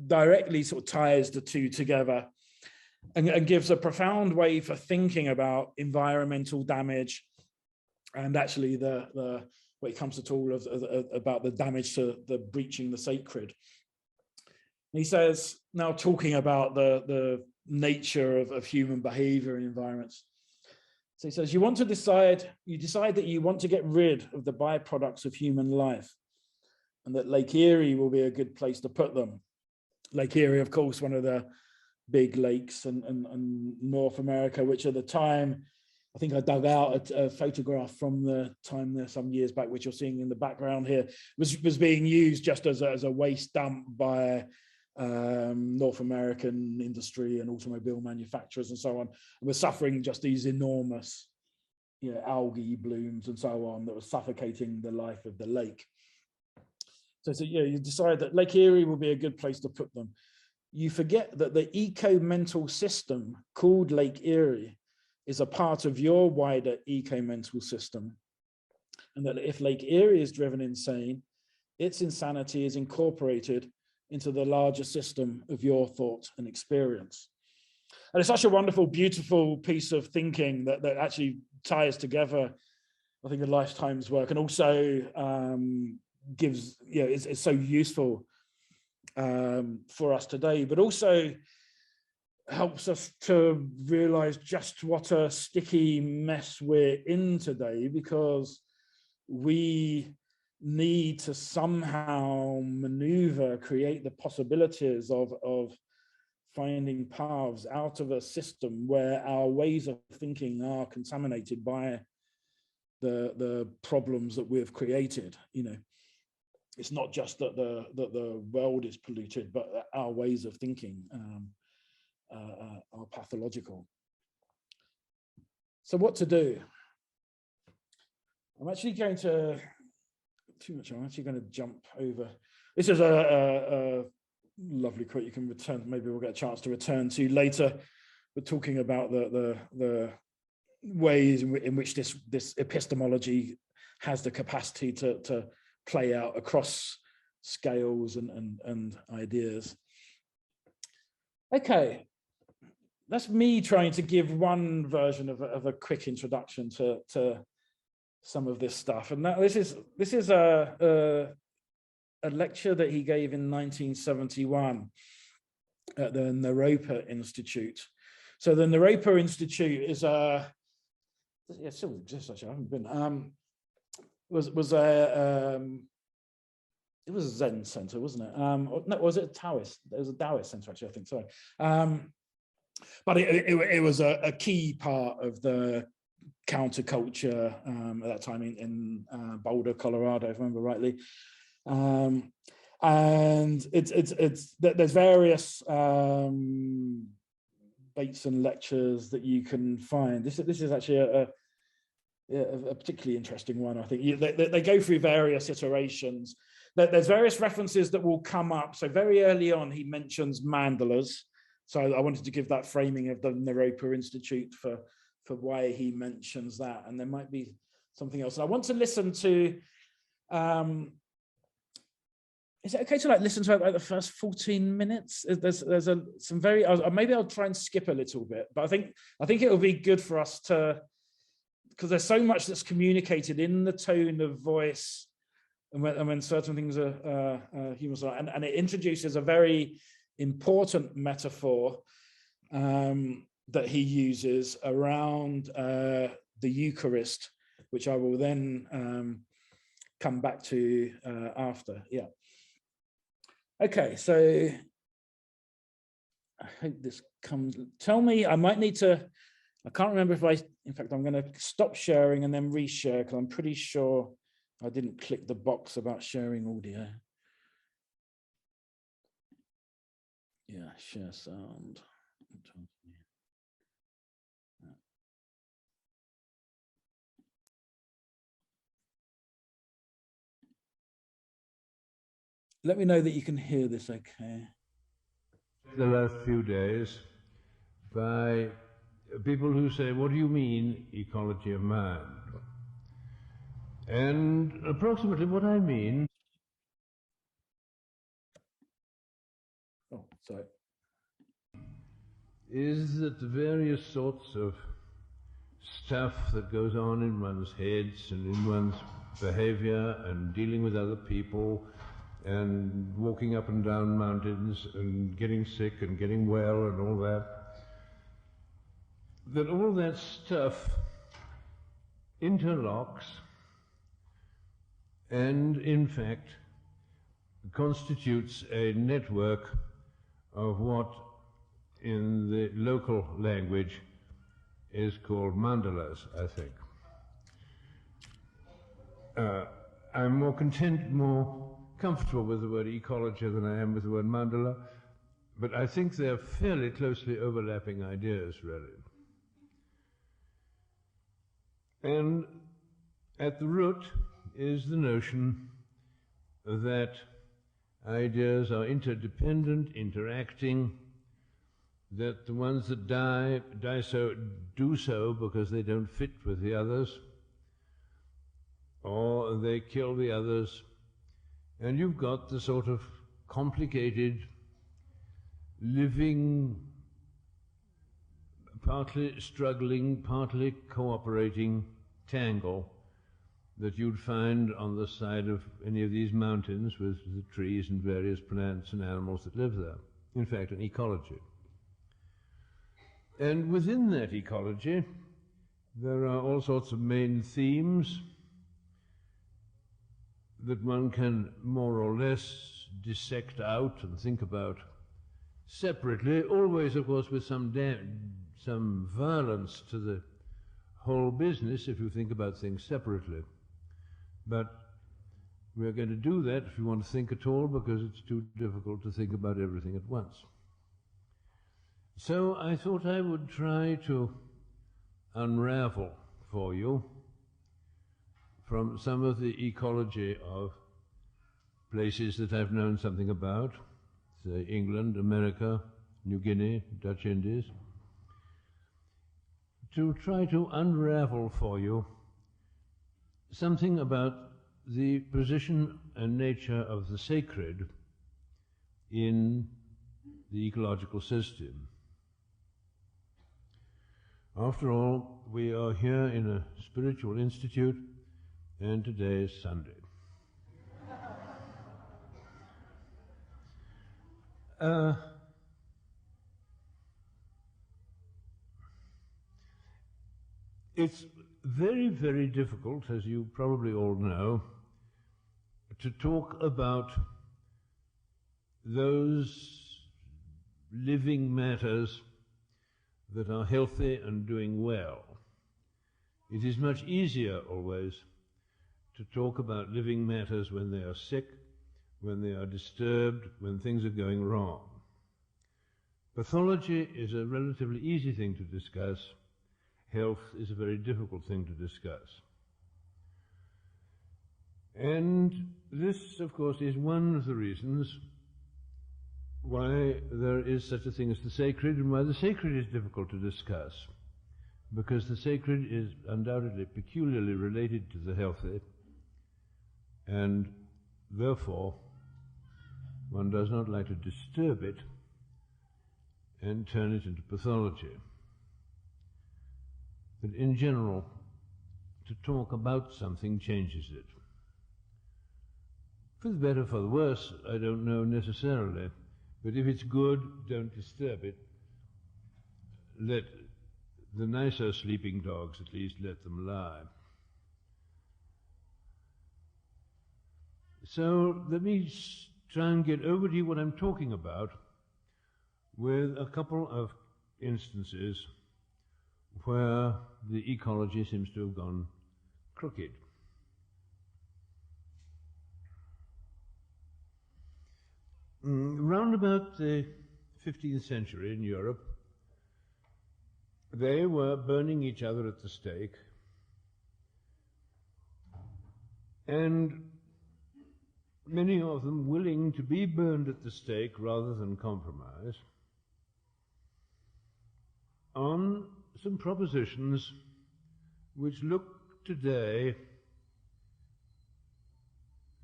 directly sort of ties the two together and gives a profound way for thinking about environmental damage and actually when it comes to all of about the damage to the breaching the sacred. And he says, now talking about the nature of human behavior in environments. So he says, you decide that you want to get rid of the byproducts of human life, and that Lake Erie will be a good place to put them. Lake Erie, of course, one of the big lakes in North America, which at the time, I think I dug out a photograph from the time there some years back, which you're seeing in the background here, was being used just as a waste dump by North American industry and automobile manufacturers and so on. And we're suffering just these enormous, algae blooms and so on that was suffocating the life of the lake. So you decide that Lake Erie will be a good place to put them. You forget that the eco-mental system called Lake Erie is a part of your wider eco-mental system, and that if Lake Erie is driven insane, its insanity is incorporated into the larger system of your thought and experience. And it's such a wonderful, beautiful piece of thinking that actually ties together, I think, a lifetime's work, and also gives, it's so useful for us today, but also helps us to realize just what a sticky mess we're in today, because we need to somehow maneuver, create the possibilities of finding paths out of a system where our ways of thinking are contaminated by the problems that we've created. It's not just that the world is polluted, but our ways of thinking are pathological. So what to do? I'm actually going to jump over. This is a lovely quote you can return. Maybe we'll get a chance to return to later. We're talking about the ways in which this epistemology has the capacity to play out across scales and ideas. Okay, that's me trying to give one version of a quick introduction to some of this stuff. And this is a lecture that he gave in 1971 at the Naropa Institute. So the Naropa Institute is it still exists actually, I haven't been. It was a Zen center, wasn't it? No, was it a Taoist? It was a Taoist center actually, I think. Sorry, but it was a key part of the counterculture at that time in Boulder, Colorado, if I remember rightly. And there's various Bateson lectures that you can find. This is actually a particularly interesting one, I think. They go through various iterations. There's various references that will come up. So very early on, he mentions mandalas. So I wanted to give that framing of the Naropa Institute for why he mentions that. And there might be something else. I want to listen to, is it okay to listen to the first 14 minutes? There's some very, maybe I'll try and skip a little bit, but I think it will be good for us to, because there's so much that's communicated in the tone of voice and when certain things are humorous, and it introduces a very important metaphor that he uses around the Eucharist, which I will then come back to after. Yeah. Okay, so I hope this comes. Tell me, I might need to, I can't remember if in fact, I'm going to stop sharing and then reshare, because I'm pretty sure I didn't click the box about sharing audio. Yeah, share sound. Let me know that you can hear this okay. the last few days by people who say, what do you mean, ecology of mind? And approximately what I mean is that the various sorts of stuff that goes on in one's heads and in one's behavior and dealing with other people and walking up and down mountains and getting sick and getting well and all that, that all that stuff interlocks and, in fact, constitutes a network of what in the local language is called mandalas, I think. I'm more comfortable with the word ecology than I am with the word mandala, but I think they're fairly closely overlapping ideas, really. And at the root is the notion that ideas are interdependent, interacting, that the ones that do so because they don't fit with the others, or they kill the others, and you've got the sort of complicated, living, partly struggling, partly cooperating tangle that you'd find on the side of any of these mountains with the trees and various plants and animals that live there. In fact, an ecology. And within that ecology, there are all sorts of main themes that one can more or less dissect out and think about separately, always, of course, with some violence to the whole business if you think about things separately. But we're going to do that if you want to think at all, because it's too difficult to think about everything at once. So I thought I would try to unravel for you from some of the ecology of places that I've known something about, say England, America, New Guinea, Dutch Indies, to try to unravel for you something about the position and nature of the sacred in the ecological system. After all, we are here in a spiritual institute, and today is Sunday. It's very, very difficult, as you probably all know, to talk about those living matters that are healthy and doing well. It is much easier always to talk about living matters when they are sick, when they are disturbed, when things are going wrong. Pathology is a relatively easy thing to discuss. Health is a very difficult thing to discuss. And this, of course, is one of the reasons why there is such a thing as the sacred, and why the sacred is difficult to discuss, because the sacred is undoubtedly peculiarly related to the healthy, and therefore one does not like to disturb it and turn it into pathology. But in general, to talk about something changes it. For the better, for the worse, I don't know necessarily. But if it's good, don't disturb it. Let the nicer sleeping dogs, at least, let them lie. So let me try and get over to you what I'm talking about with a couple of instances where the ecology seems to have gone crooked. Round about the 15th century in Europe, they were burning each other at the stake, and many of them willing to be burned at the stake rather than compromise, on some propositions which look today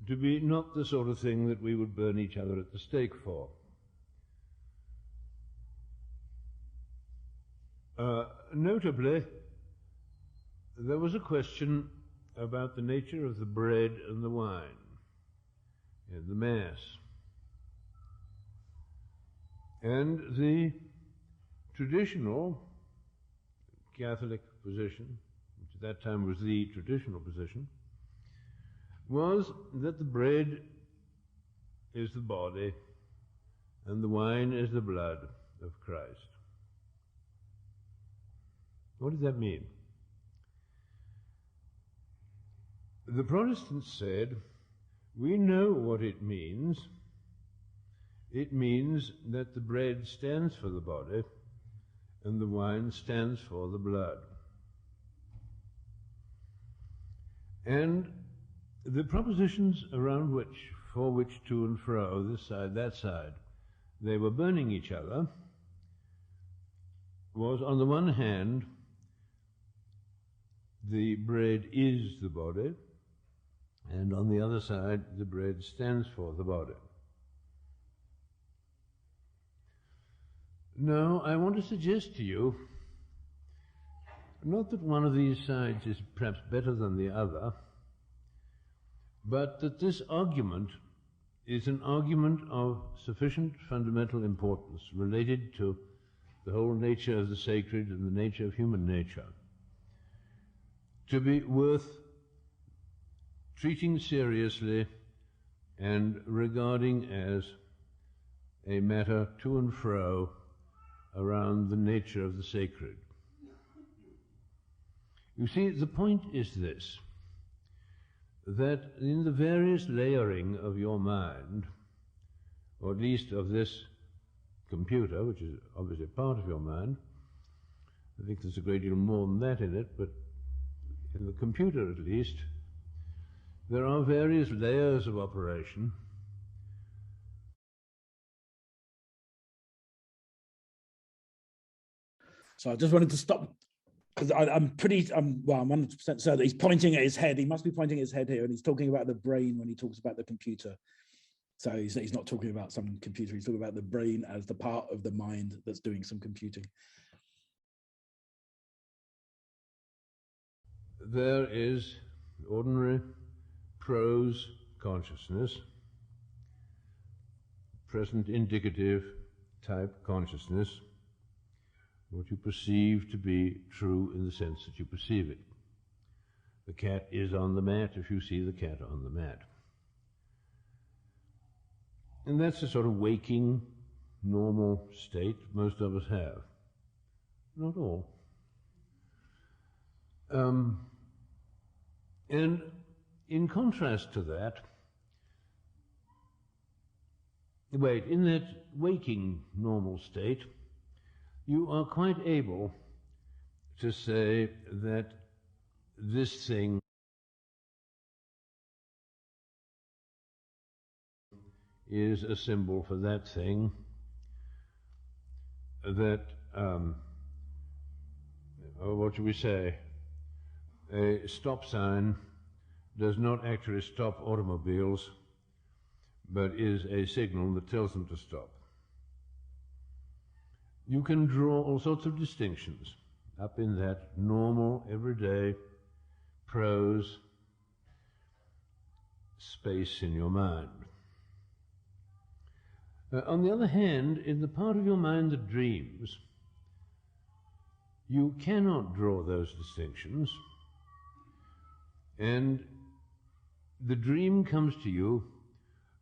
to be not the sort of thing that we would burn each other at the stake for. Notably, there was a question about the nature of the bread and the wine in the Mass. And the traditional Catholic position, which at that time was the traditional position, was that the bread is the body and the wine is the blood of Christ. What does that mean? The Protestants said, we know what it means. It means that the bread stands for the body and the wine stands for the blood. And the propositions around which, for which to and fro, this side, that side, they were burning each other, was on the one hand, the bread is the body, and on the other side, the bread stands for the body. Now, I want to suggest to you, not that one of these sides is perhaps better than the other, but that this argument is an argument of sufficient fundamental importance related to the whole nature of the sacred and the nature of human nature to be worth treating seriously and regarding as a matter to and fro around the nature of the sacred. You see, the point is this, that in the various layering of your mind, or at least of this computer, which is obviously part of your mind, I think there's a great deal more than that in it, but in the computer at least, there are various layers of operation. So I just wanted to stop, because I'm 100% certain that he's pointing at his head. He must be pointing at his head here, and he's talking about the brain when he talks about the computer. So he's not talking about some computer, he's talking about the brain as the part of the mind that's doing some computing. There is ordinary prose consciousness, present indicative type consciousness, what you perceive to be true in the sense that you perceive it. The cat is on the mat if you see the cat on the mat. And that's the sort of waking, normal state most of us have. Not all. And in contrast to that, in that waking normal state, you are quite able to say that this thing is a symbol for that thing, that, what should we say, a stop sign does not actually stop automobiles, but is a signal that tells them to stop. You can draw all sorts of distinctions up in that normal, everyday prose space in your mind. On the other hand, in the part of your mind that dreams, you cannot draw those distinctions, and the dream comes to you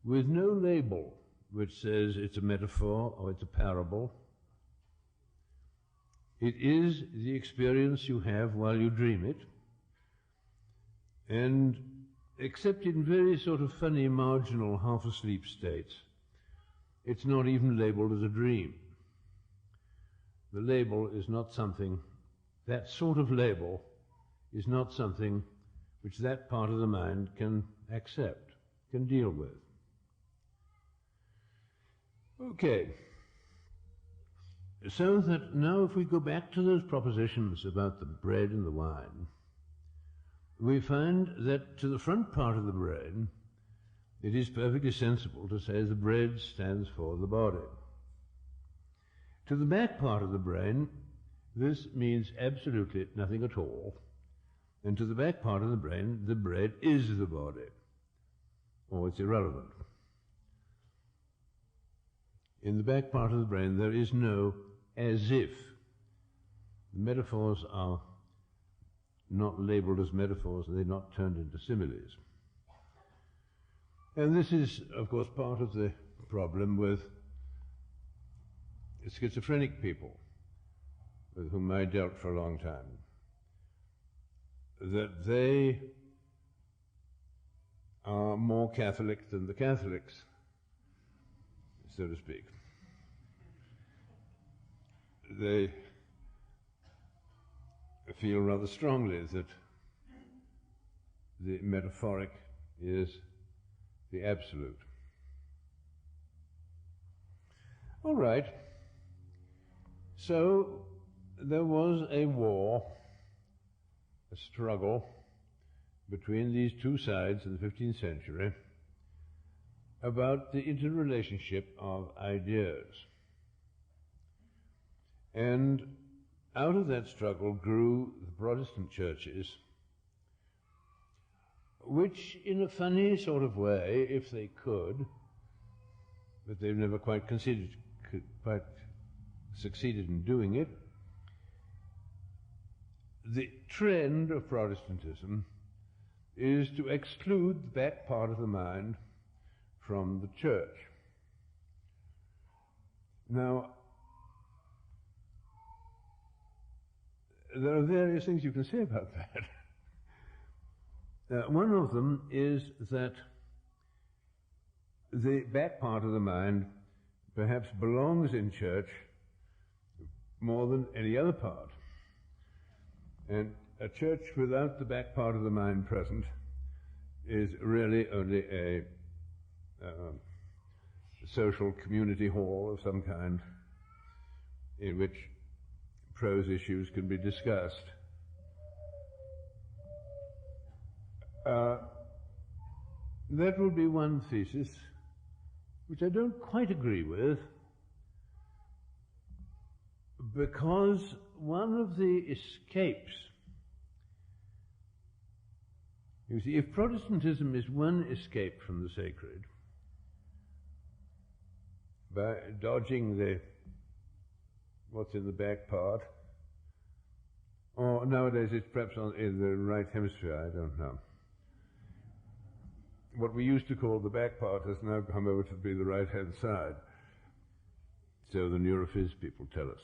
with no label which says it's a metaphor or it's a parable. It is the experience you have while you dream it, and except in very sort of funny, marginal, half-asleep states, it's not even labeled as a dream. The label is not something, that sort of label is not something which that part of the mind can accept, can deal with. Okay. So that now if we go back to those propositions about the bread and the wine, we find that to the front part of the brain, it is perfectly sensible to say the bread stands for the body. To the back part of the brain, this means absolutely nothing at all. And to the back part of the brain, the bread is the body, or it's irrelevant. In the back part of the brain, there is no as if. The metaphors are not labeled as metaphors, they're not turned into similes. And this is, of course, part of the problem with schizophrenic people with whom I dealt for a long time, that they are more Catholic than the Catholics, so to speak. They feel rather strongly that the metaphoric is the absolute. All right. So there was a war, a struggle between these two sides in the 15th century about the interrelationship of ideas. And out of that struggle grew the Protestant churches, which in a funny sort of way, if they could, but they've never quite succeeded in doing it, the trend of Protestantism is to exclude the back part of the mind from the church. Now, there are various things you can say about that. One of them is that the back part of the mind perhaps belongs in church more than any other part. And a church without the back part of the mind present is really only a social community hall of some kind in which prose issues can be discussed. That would be one thesis, which I don't quite agree with, because one of the escapes, you see, if Protestantism is one escape from the sacred, by dodging what's in the back part, or nowadays it's perhaps in the right hemisphere, I don't know. What we used to call the back part has now come over to be the right-hand side. So the neurophys people tell us.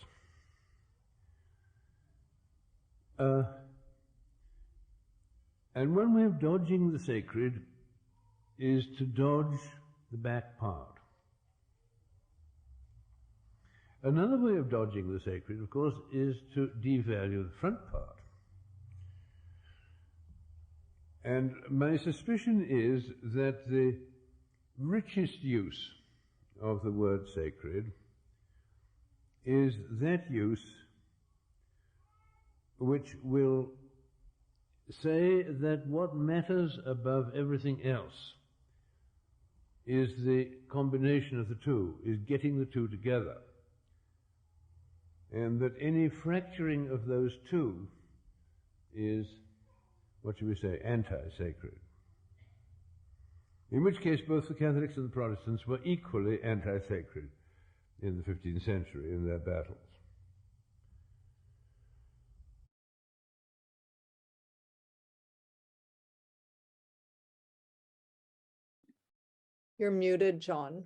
And one way of dodging the sacred is to dodge the back part. Another way of dodging the sacred, of course, is to devalue the front part. And my suspicion is that the richest use of the word sacred is that use which will say that what matters above everything else is the combination of the two, is getting the two together. And that any fracturing of those two is, what should we say, anti-sacred. In which case both the Catholics and the Protestants were equally anti-sacred in the 15th century in their battles. You're muted, John.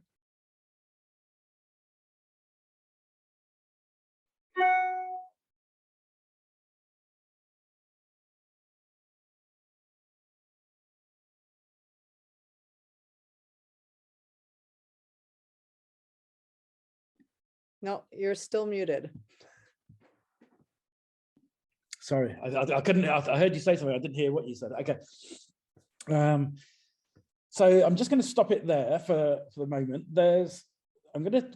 No, you're still muted. Sorry, I couldn't. I heard you say something. I didn't hear what you said. Okay. So I'm just going to stop it there for the moment. I'm going to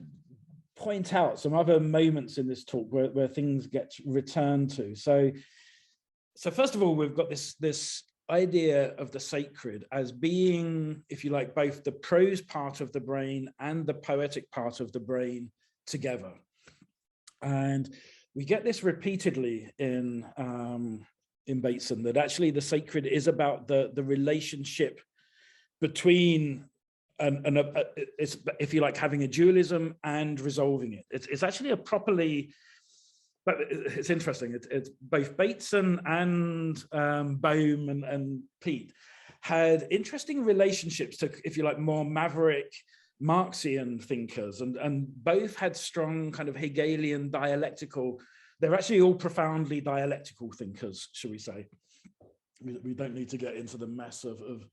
point out some other moments in this talk where things get returned to. So first of all, we've got this idea of the sacred as being, if you like, both the prose part of the brain and the poetic part of the brain together. And we get this repeatedly in Bateson, that actually the sacred is about the relationship between it's, if you like, having a dualism and resolving it. It's actually a properly, but it's interesting. It's both Bateson and Bohm and Pete had interesting relationships to, if you like, more maverick Marxian thinkers, and both had strong kind of Hegelian dialectical. They're actually all profoundly dialectical thinkers, shall we say. We don't need to get into the mess of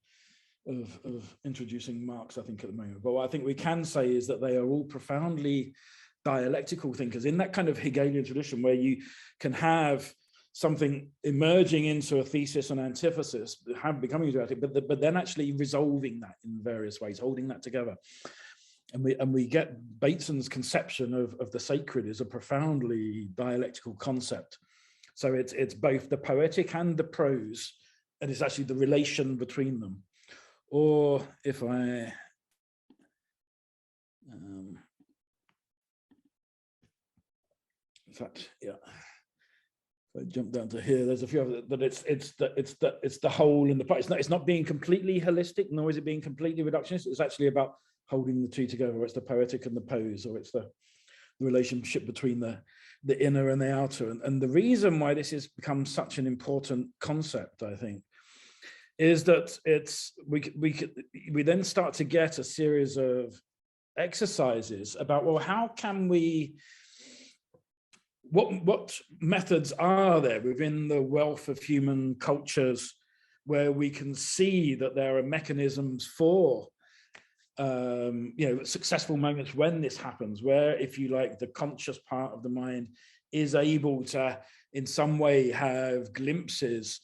introducing Marx, I think, at the moment. But what I think we can say is that they are all profoundly dialectical thinkers in that kind of Hegelian tradition, where you can have something emerging into a thesis and antithesis, becoming a dialectic, but then actually resolving that in various ways, holding that together. And we get Bateson's conception of the sacred is a profoundly dialectical concept. So it's both the poetic and the prose, and it's actually the relation between them. Or if I in fact, yeah, if I jump down to here, there's a few other, that it's the whole and the part. It's not being completely holistic, nor is it being completely reductionist. It's actually about holding the two together. It's the poetic and the pose, or it's the relationship between the inner and the outer. And the reason why this has become such an important concept, I think, is that we then start to get a series of exercises about, well, how can we, what methods are there within the wealth of human cultures where we can see that there are mechanisms for successful moments when this happens, where, if you like, the conscious part of the mind is able to in some way have glimpses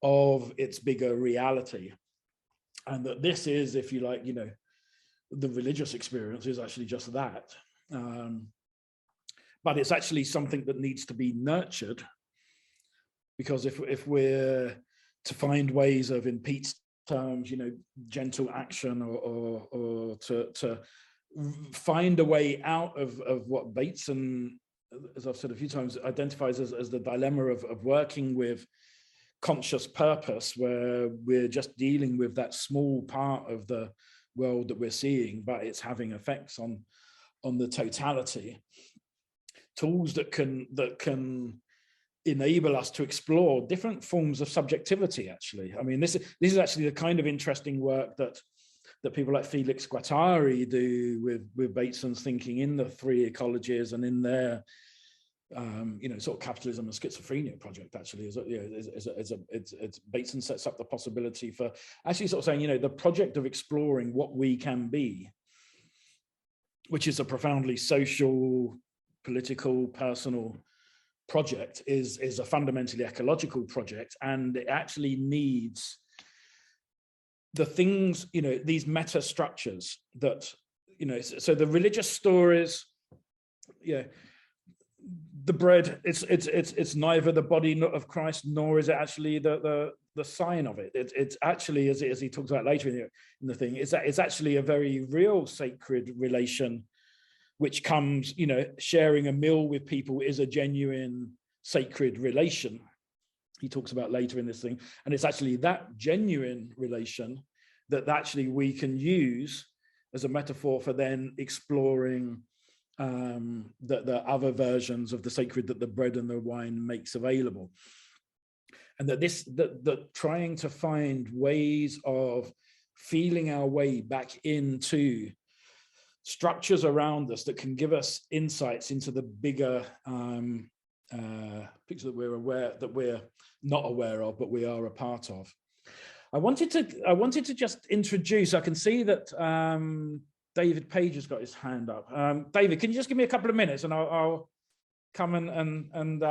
of its bigger reality, and that this is, if you like, the religious experience is actually just that, but it's actually something that needs to be nurtured, because if we're to find ways of, in Pete's terms, gentle action, or to find a way out of what Bateson, as I've said a few times, identifies as the dilemma of working with conscious purpose, where we're just dealing with that small part of the world that we're seeing, but it's having effects on the totality. Tools that can enable us to explore different forms of subjectivity, actually. I mean, this is actually the kind of interesting work that people like Felix Guattari do with Bateson's thinking in the three ecologies, and in their sort of capitalism and schizophrenia project. Actually, Bateson sets up the possibility for actually sort of saying, the project of exploring what we can be, which is a profoundly social, political, personal project, is a fundamentally ecological project, and it actually needs the things, these meta structures that, so the religious stories, the bread, it's neither the body of Christ, nor is it actually the sign of it. It's actually, as he talks about later in the thing, it's actually a very real sacred relation, which comes, sharing a meal with people is a genuine sacred relation. He talks about later in this thing, and it's actually that genuine relation that actually we can use as a metaphor for then exploring the other versions of the sacred that the bread and the wine makes available. And that trying to find ways of feeling our way back into structures around us that can give us insights into the bigger picture that we're not aware of, but we are a part of. I wanted to just introduce, I can see that David Page has got his hand up. David, can you just give me a couple of minutes and I'll come and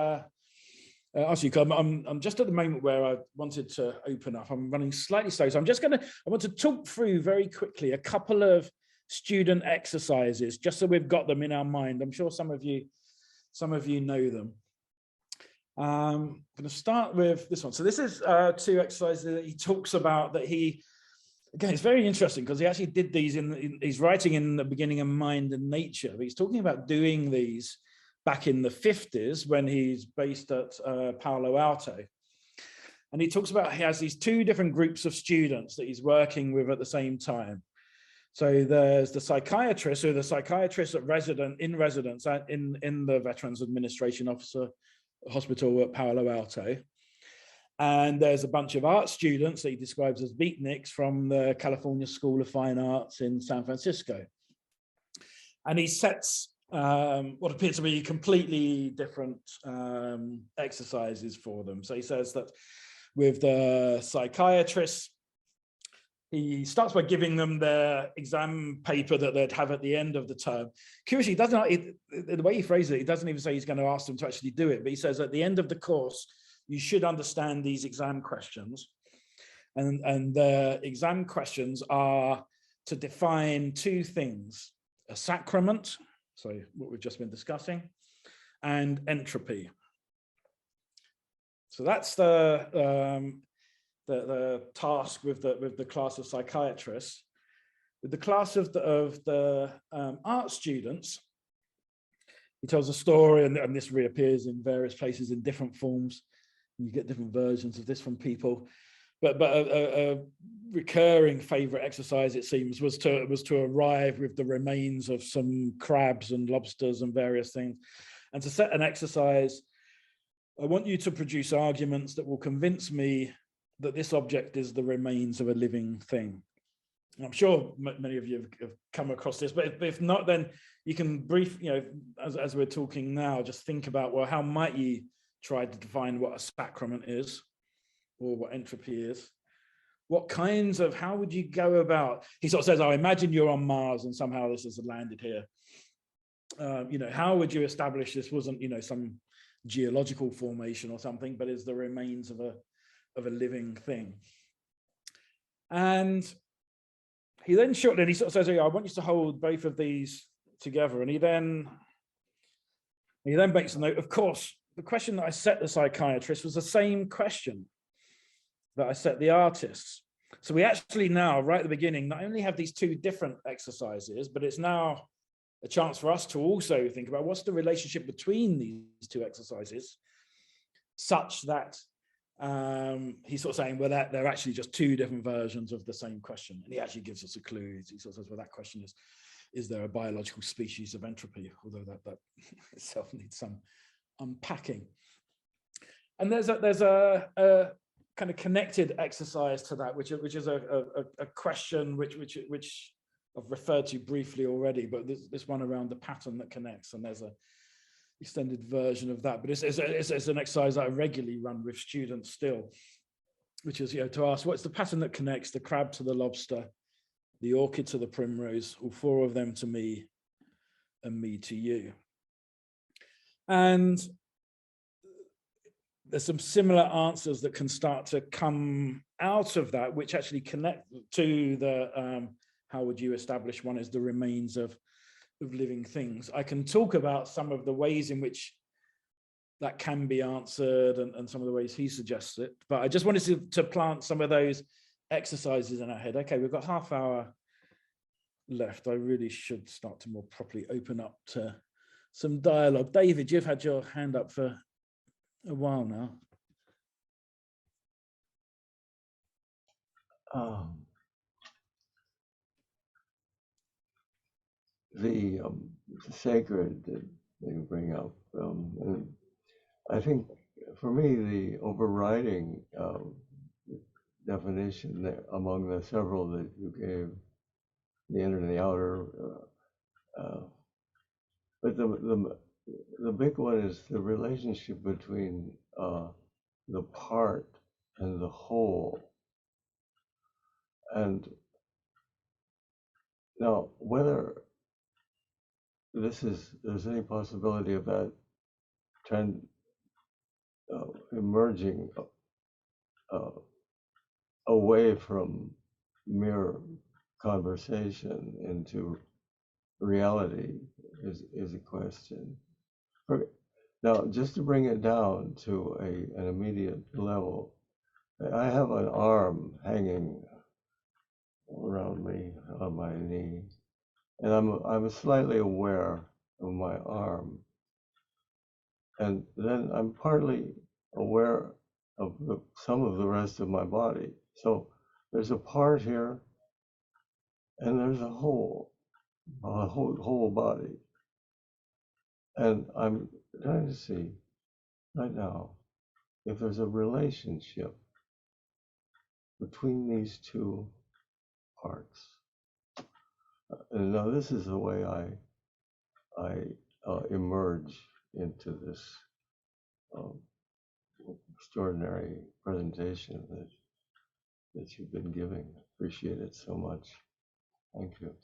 ask you? I'm just at the moment where I wanted to open up. I'm running slightly slow, so I want to talk through very quickly a couple of student exercises, just so we've got them in our mind. I'm sure some of you know them. I'm going to start with this one. So this is 2 exercises that he talks about that he, again, it's very interesting because he actually did these he's writing in the beginning of Mind and Nature, but he's talking about doing these back in the 50s when he's based at Palo Alto. And he talks about he has these 2 different groups of students that he's working with at the same time. So there's the psychiatrist, or the psychiatrist in residence in the Veterans Administration Hospital at Palo Alto. And there's a bunch of art students that he describes as beatniks from the California School of Fine Arts in San Francisco. And he sets what appear to be completely different exercises for them. So he says that with the psychiatrists, he starts by giving them their exam paper that they'd have at the end of the term. Curiously, the way he phrases it, he doesn't even say he's going to ask them to actually do it, but he says at the end of the course, you should understand these exam questions. And the exam questions are to define 2 things: a sacrament, so what we've just been discussing, and entropy. So that's the task with the class of psychiatrists. With the class of the art students, he tells a story, and this reappears in various places in different forms. You get different versions of this from people, but a recurring favorite exercise, it seems, was to arrive with the remains of some crabs and lobsters and various things, and to set an exercise. I want you to produce arguments that will convince me that this object is the remains of a living thing. And I'm sure many of you have come across this, but if not, then you can as we're talking now, just think about, well, how might you try to define what a sacrament is, or what entropy is? What kinds of, how would you go about? He sort of says, imagine you're on Mars and somehow this has landed here. How would you establish this wasn't, some geological formation or something, but is the remains of a living thing? And he then sort of says, I want you to hold both of these together. And he then makes a note, of course, the question that I set the psychiatrist was the same question that I set the artists. So we actually now, right at the beginning, not only have these 2 different exercises, but it's now a chance for us to also think about what's the relationship between these 2 exercises, such that he's sort of saying, well, that they're actually just 2 different versions of the same question. And he actually gives us a clue. He sort of says, well, that question is there a biological species of entropy? Although that itself needs some unpacking. And there's a kind of connected exercise to that, which is a question which I've referred to briefly already, but this one around the pattern that connects, and there's a extended version of that. But it's an exercise that I regularly run with students still, which is to ask, what's the pattern that connects the crab to the lobster, the orchid to the primrose, all 4 of them to me, and me to you? And there's some similar answers that can start to come out of that, which actually connect to the how would you establish one is the remains of living things. I can talk about some of the ways in which that can be answered and some of the ways he suggests it, but I just wanted to plant some of those exercises in our head. Okay, we've got half hour left. I really should start to more properly open up to some dialogue. David, you've had your hand up for a while now. The sacred that you bring up, and I think for me the overriding definition there, among the several that you gave, the inner and the outer, but the big one is the relationship between the part and the whole. And now, whether there's any possibility of that emerging away from mere conversation into reality is a question. Now, just to bring it down to an immediate level, I have an arm hanging around me on my knee, and I'm slightly aware of my arm, and then I'm partly aware of some of the rest of my body. So there's a part here, and there's a whole body, and I'm trying to see right now if there's a relationship between these two parts. And now this is the way I emerge into this extraordinary presentation that you've been giving. Appreciate it so much. Thank you.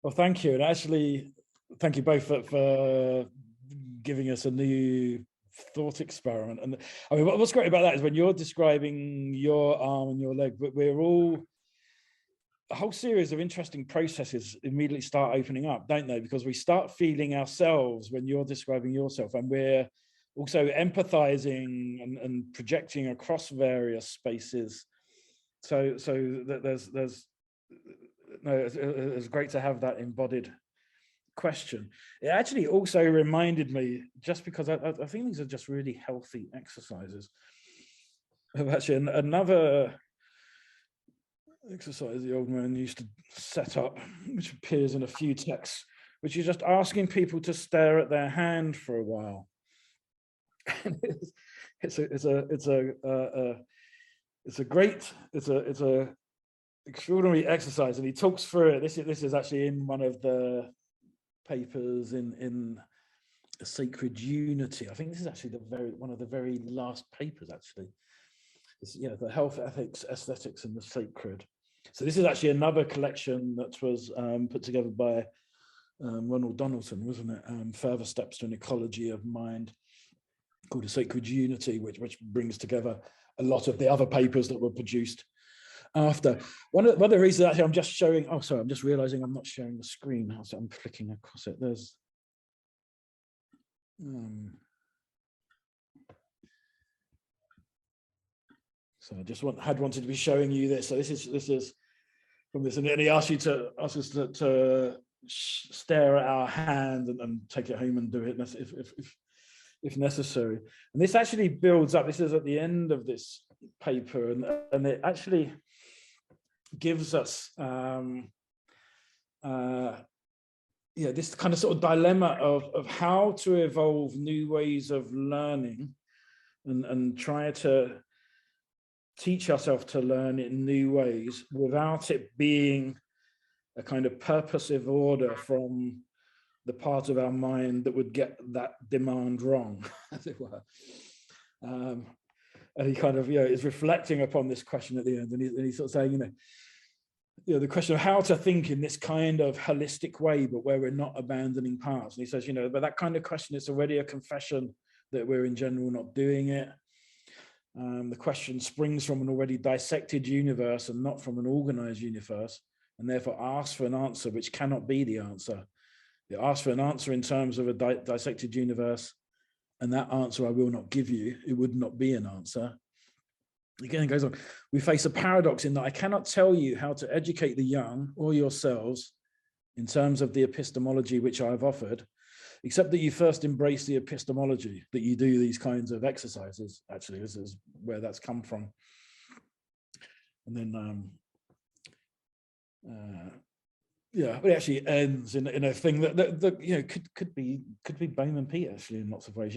Well, thank you. And actually, thank you both for giving us a new thought experiment. And I mean, what's great about that is when you're describing your arm and your leg, but we're all, a whole series of interesting processes immediately start opening up, don't they? Because we start feeling ourselves when you're describing yourself, and we're also empathizing and projecting across various spaces. So that it's great to have that embodied question. It actually also reminded me, just because I think these are just really healthy exercises, of actually another exercise the old man used to set up, which appears in a few texts, which is just asking people to stare at their hand for a while. it's a extraordinary exercise, and he talks through it. This is actually in one of the papers in A Sacred Unity. I think this is actually one of the very last papers, actually. It's, the health, ethics, aesthetics, and the sacred. So this is actually another collection that was put together by Ronald Donaldson, wasn't it? Further Steps to an Ecology of Mind, called A Sacred Unity, which brings together a lot of the other papers that were produced after. One of the reasons actually I'm just showing, oh, sorry, I'm just realizing I'm not sharing the screen. So I'm flicking across it. There's, so I just wanted to be showing you this. So this is from this, and he asked us to stare at our hand and take it home and do it if necessary. And this actually builds up. This is at the end of this paper, and it actually gives us this kind of sort of dilemma of how to evolve new ways of learning and try to teach ourselves to learn in new ways without it being a kind of purposive order from the part of our mind that would get that demand wrong, as it were. And he kind of is reflecting upon this question at the end, and he's sort of saying, the question of how to think in this kind of holistic way, but where we're not abandoning parts. And he says, but that kind of question, it's already a confession that we're in general not doing it. The question springs from an already dissected universe and not from an organized universe, and therefore asks for an answer which cannot be the answer. It asks for an answer in terms of a dissected universe, and that answer I will not give you. It would not be an answer. Again, it goes on. We face a paradox in that I cannot tell you how to educate the young or yourselves in terms of the epistemology which I have offered, except that you first embrace the epistemology, that you do these kinds of exercises. Actually, this is where that's come from. And then, it actually ends in a thing that could be Bowman Pete, actually, in lots of ways.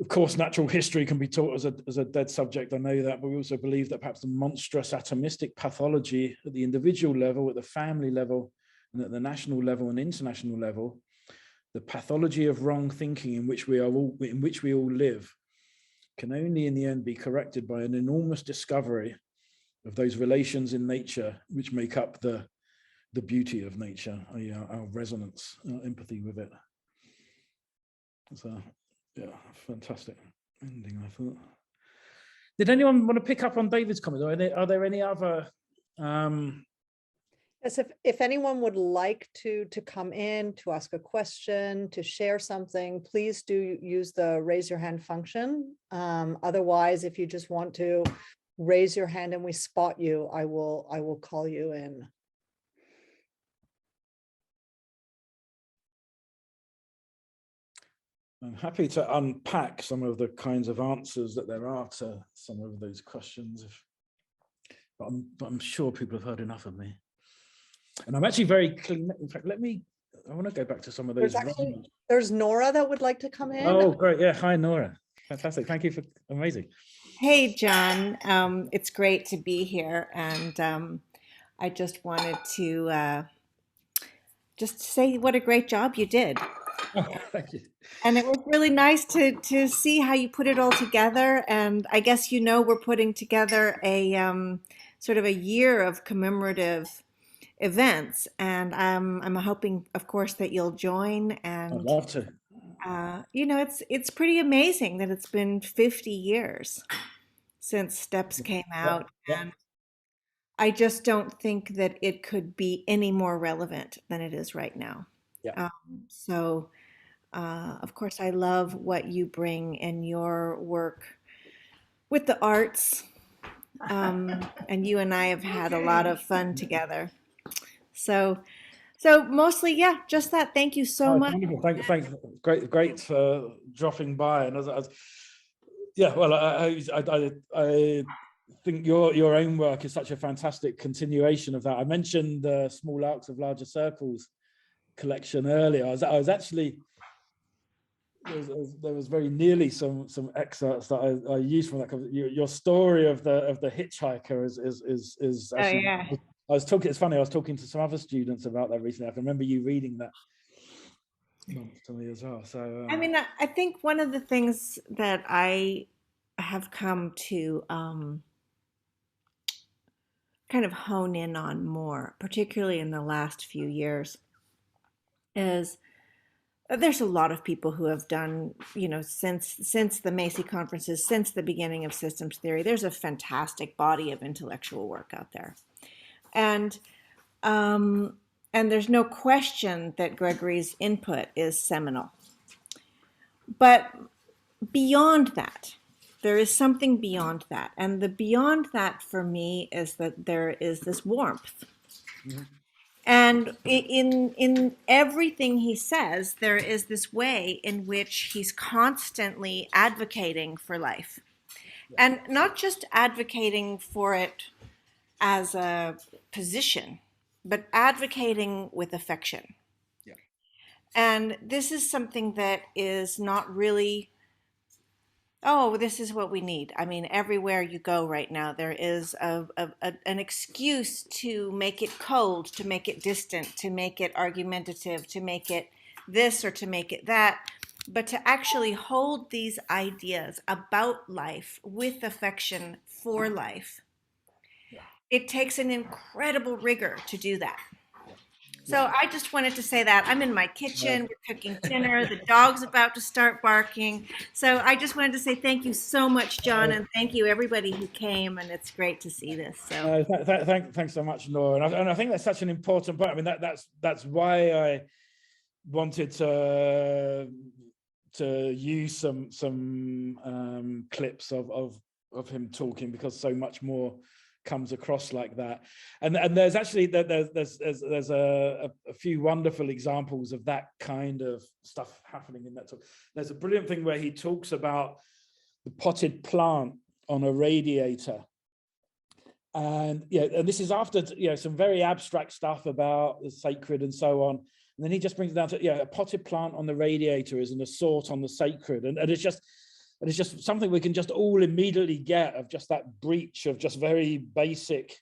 Of course, natural history can be taught as a dead subject. I know that, but we also believe that perhaps the monstrous atomistic pathology at the individual level, at the family level, and at the national level and international level, the pathology of wrong thinking in which we all live, can only in the end be corrected by an enormous discovery of those relations in nature which make up the beauty of nature, our resonance, our empathy with it. So, fantastic ending, I thought. Did anyone want to pick up on David's comment? Are there any other? Yes, if anyone would like to come in, to ask a question, to share something, please do use the raise your hand function. Otherwise, if you just want to raise your hand and we spot you, I will call you in. I'm happy to unpack some of the kinds of answers that there are to some of those questions, but I'm sure people have heard enough of me. And I'm actually very clean. In fact, I want to go back to some of those. There's Nora that would like to come in. Oh, great. Yeah. Hi, Nora. Fantastic. Thank you for amazing. Hey, John. It's great to be here. And I just wanted to just say what a great job you did. Oh, thank you. And it was really nice to see how you put it all together. And I guess, we're putting together a sort of a year of commemorative events. And I'm hoping, of course, that you'll join. And I'd love to. It's pretty amazing that it's been 50 years since Steps came out. Yeah. And I just don't think that it could be any more relevant than it is right now. Yeah. Of course, I love what you bring in your work with the arts. And you and I have had a lot of fun together. So mostly, yeah, just that. Thank you so much. Wonderful. Thanks. Great for dropping by. And I think your own work is such a fantastic continuation of that. I mentioned the Small Arcs of Larger Circles collection earlier. I was actually, there was very nearly some excerpts that I used from that. Your story of the hitchhiker is actually, yeah. It's funny, I was talking to some other students about that recently. I can remember you reading that to me as well. So I think one of the things that I have come to kind of hone in on more, particularly in the last few years, is there's a lot of people who have done, since the Macy conferences, since the beginning of systems theory, there's a fantastic body of intellectual work out there. And there's no question that Gregory's input is seminal. But beyond that, there is something beyond that. And the beyond that for me is that there is this warmth. Mm-hmm. And in everything he says, there is this way in which he's constantly advocating for life. And not just advocating for it as a position, but advocating with affection. Yeah. And this is something that is not really, this is what we need. I mean, everywhere you go right now, there is an excuse to make it cold, to make it distant, to make it argumentative, to make it this or to make it that. But to actually hold these ideas about life with affection for life, it takes an incredible rigor to do that. So I just wanted to say that. I'm in my kitchen, we're cooking dinner, the dog's about to start barking. So I just wanted to say thank you so much, John, and thank you everybody who came, and it's great to see this. So thanks so much, Nora. And I think that's such an important point. I mean, that's why I wanted to use some clips of him talking, because so much more comes across like that, and there's actually there's a few wonderful examples of that kind of stuff happening in that talk. There's a brilliant thing where he talks about the potted plant on a radiator, and and this is after some very abstract stuff about the sacred and so on, and then he just brings it down to a potted plant on the radiator is an assault on the sacred, and it's just something we can just all immediately get of just that breach of just very basic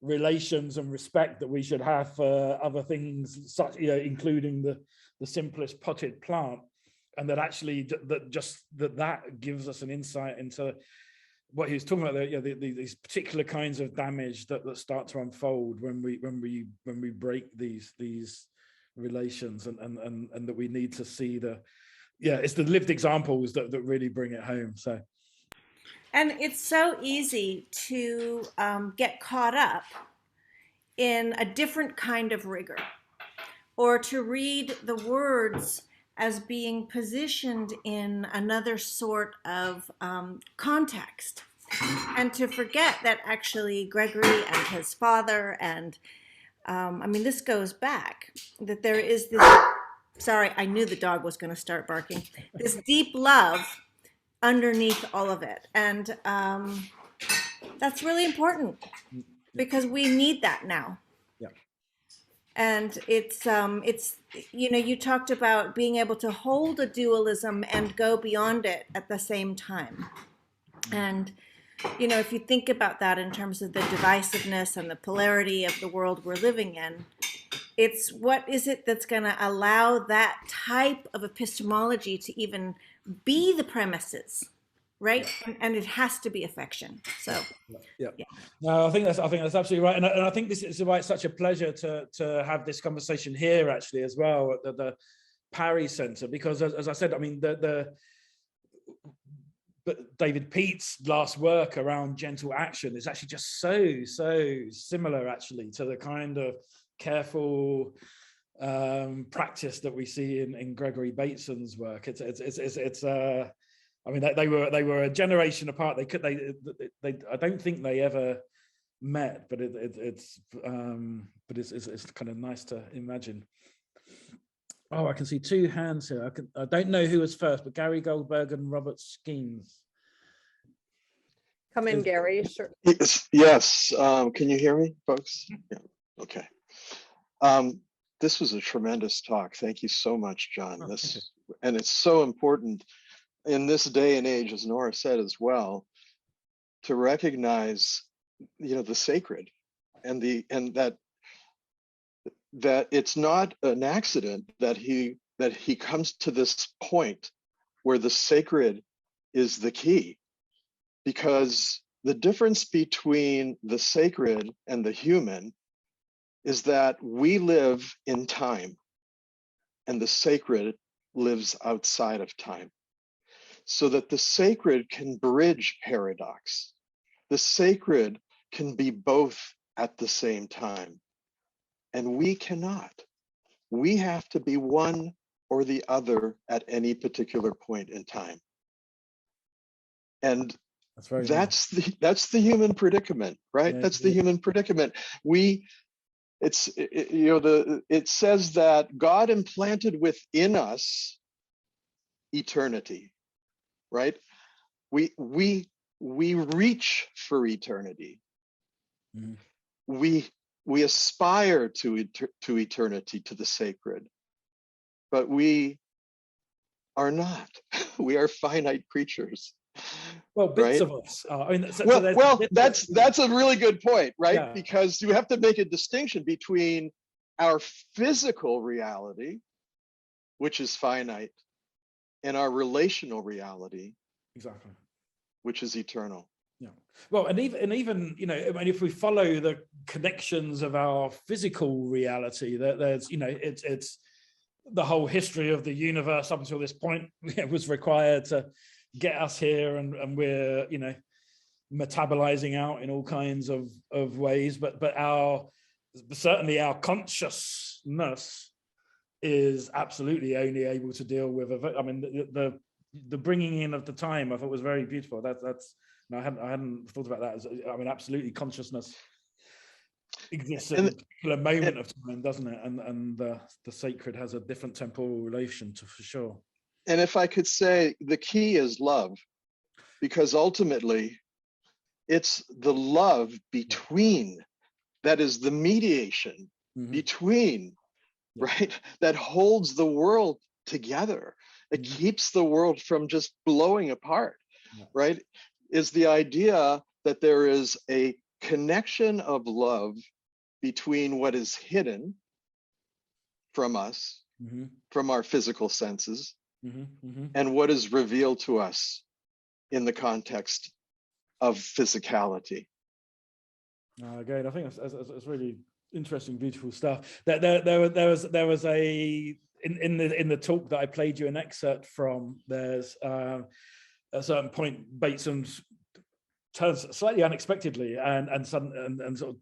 relations and respect that we should have for other things, such including the simplest potted plant, and that actually that gives us an insight into what he was talking about there. These particular kinds of damage that start to unfold when we break these relations, and that we need to see it's the lived examples that really bring it home. So And it's so easy to get caught up in a different kind of rigor, or to read the words as being positioned in another sort of context, and to forget that actually Gregory and his father, and I mean, this goes back, that there is this, sorry, I knew the dog was going to start barking, this deep love underneath all of it. And that's really important, because we need that now. Yeah. And it's you know, you talked about being able to hold a dualism and go beyond it at the same time. And you know, if you think about that in terms of the divisiveness and the polarity of the world we're living in, it's what is it that's going to allow that type of epistemology to even be the premises, right? And it has to be affection. So yeah. No, I think that's absolutely right, and I think this is why it's such a pleasure to have this conversation here actually as well at the Parry Center, because as I said, I mean but David Peate's last work around gentle action is actually just so similar actually to the kind of careful practice that we see in Gregory Bateson's work. It's I mean, they were a generation apart. They I don't think they ever met, but it's kind of nice to imagine. Oh, I can see two hands here. I don't know who was first, but Gary Goldberg and Robert Skeens. Come in, Gary. Sure. Yes. Can you hear me, folks? Yeah. Okay. This was a tremendous talk. Thank you so much, Jon. And it's so important in this day and age, as Nora said as well, to recognize, you know, the sacred, and that it's not an accident that he comes to this point where the sacred is the key, because the difference between the sacred and the human is that we live in time and the sacred lives outside of time, so that the sacred can bridge paradox. The sacred can be both at the same time. And we cannot. We have to be one or the other at any particular point in time. And that's the human predicament, right? That's the human predicament. It says that God implanted within us eternity, right? We reach for eternity. Mm-hmm. We aspire to eternity, to the sacred, but we are not. We are finite creatures. Well, bits right? of us. I mean, that's a really good point, right? Yeah. Because you have to make a distinction between our physical reality, which is finite, and our relational reality, exactly, which is eternal. Yeah. Well, and even you know, I mean, if we follow the connections of our physical reality, there's, you know, it's the whole history of the universe up until this point was required to get us here, and we're, you know, metabolizing out in all kinds of ways, but certainly our consciousness is absolutely only able to deal with I mean, the bringing in of the time, I thought was very beautiful. That's no, I hadn't thought about that. I mean, absolutely, consciousness exists at a particular moment of time, doesn't it? And the sacred has a different temporal relation to, for sure. And if I could say, the key is love, because ultimately it's the love between, that is the mediation between, right? That holds the world together. It keeps the world from just blowing apart, right? Is the idea that there is a connection of love between what is hidden from us, from our physical senses, and what is revealed to us in the context of physicality. Again, I think that's really interesting, beautiful stuff. There was a in the talk that I played you an excerpt from. There's a certain point Bateson's turns slightly unexpectedly and sort of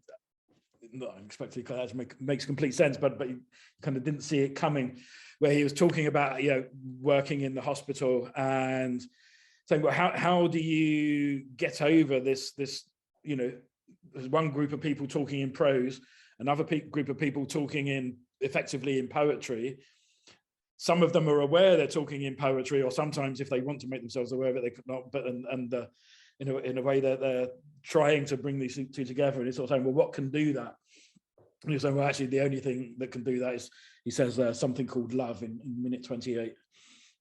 not unexpectedly, because that makes complete sense, but you kind of didn't see it coming, where he was talking about, you know, working in the hospital and saying, well, how do you get over this, you know, there's one group of people talking in prose, another group of people talking effectively in poetry. Some of them are aware they're talking in poetry, or sometimes if they want to make themselves aware of it, they could not, but in a way that they're trying to bring these two together. And he's sort of saying, well, what can do that? And he's saying, well, actually, the only thing that can do that is, he says, something called love in minute 28.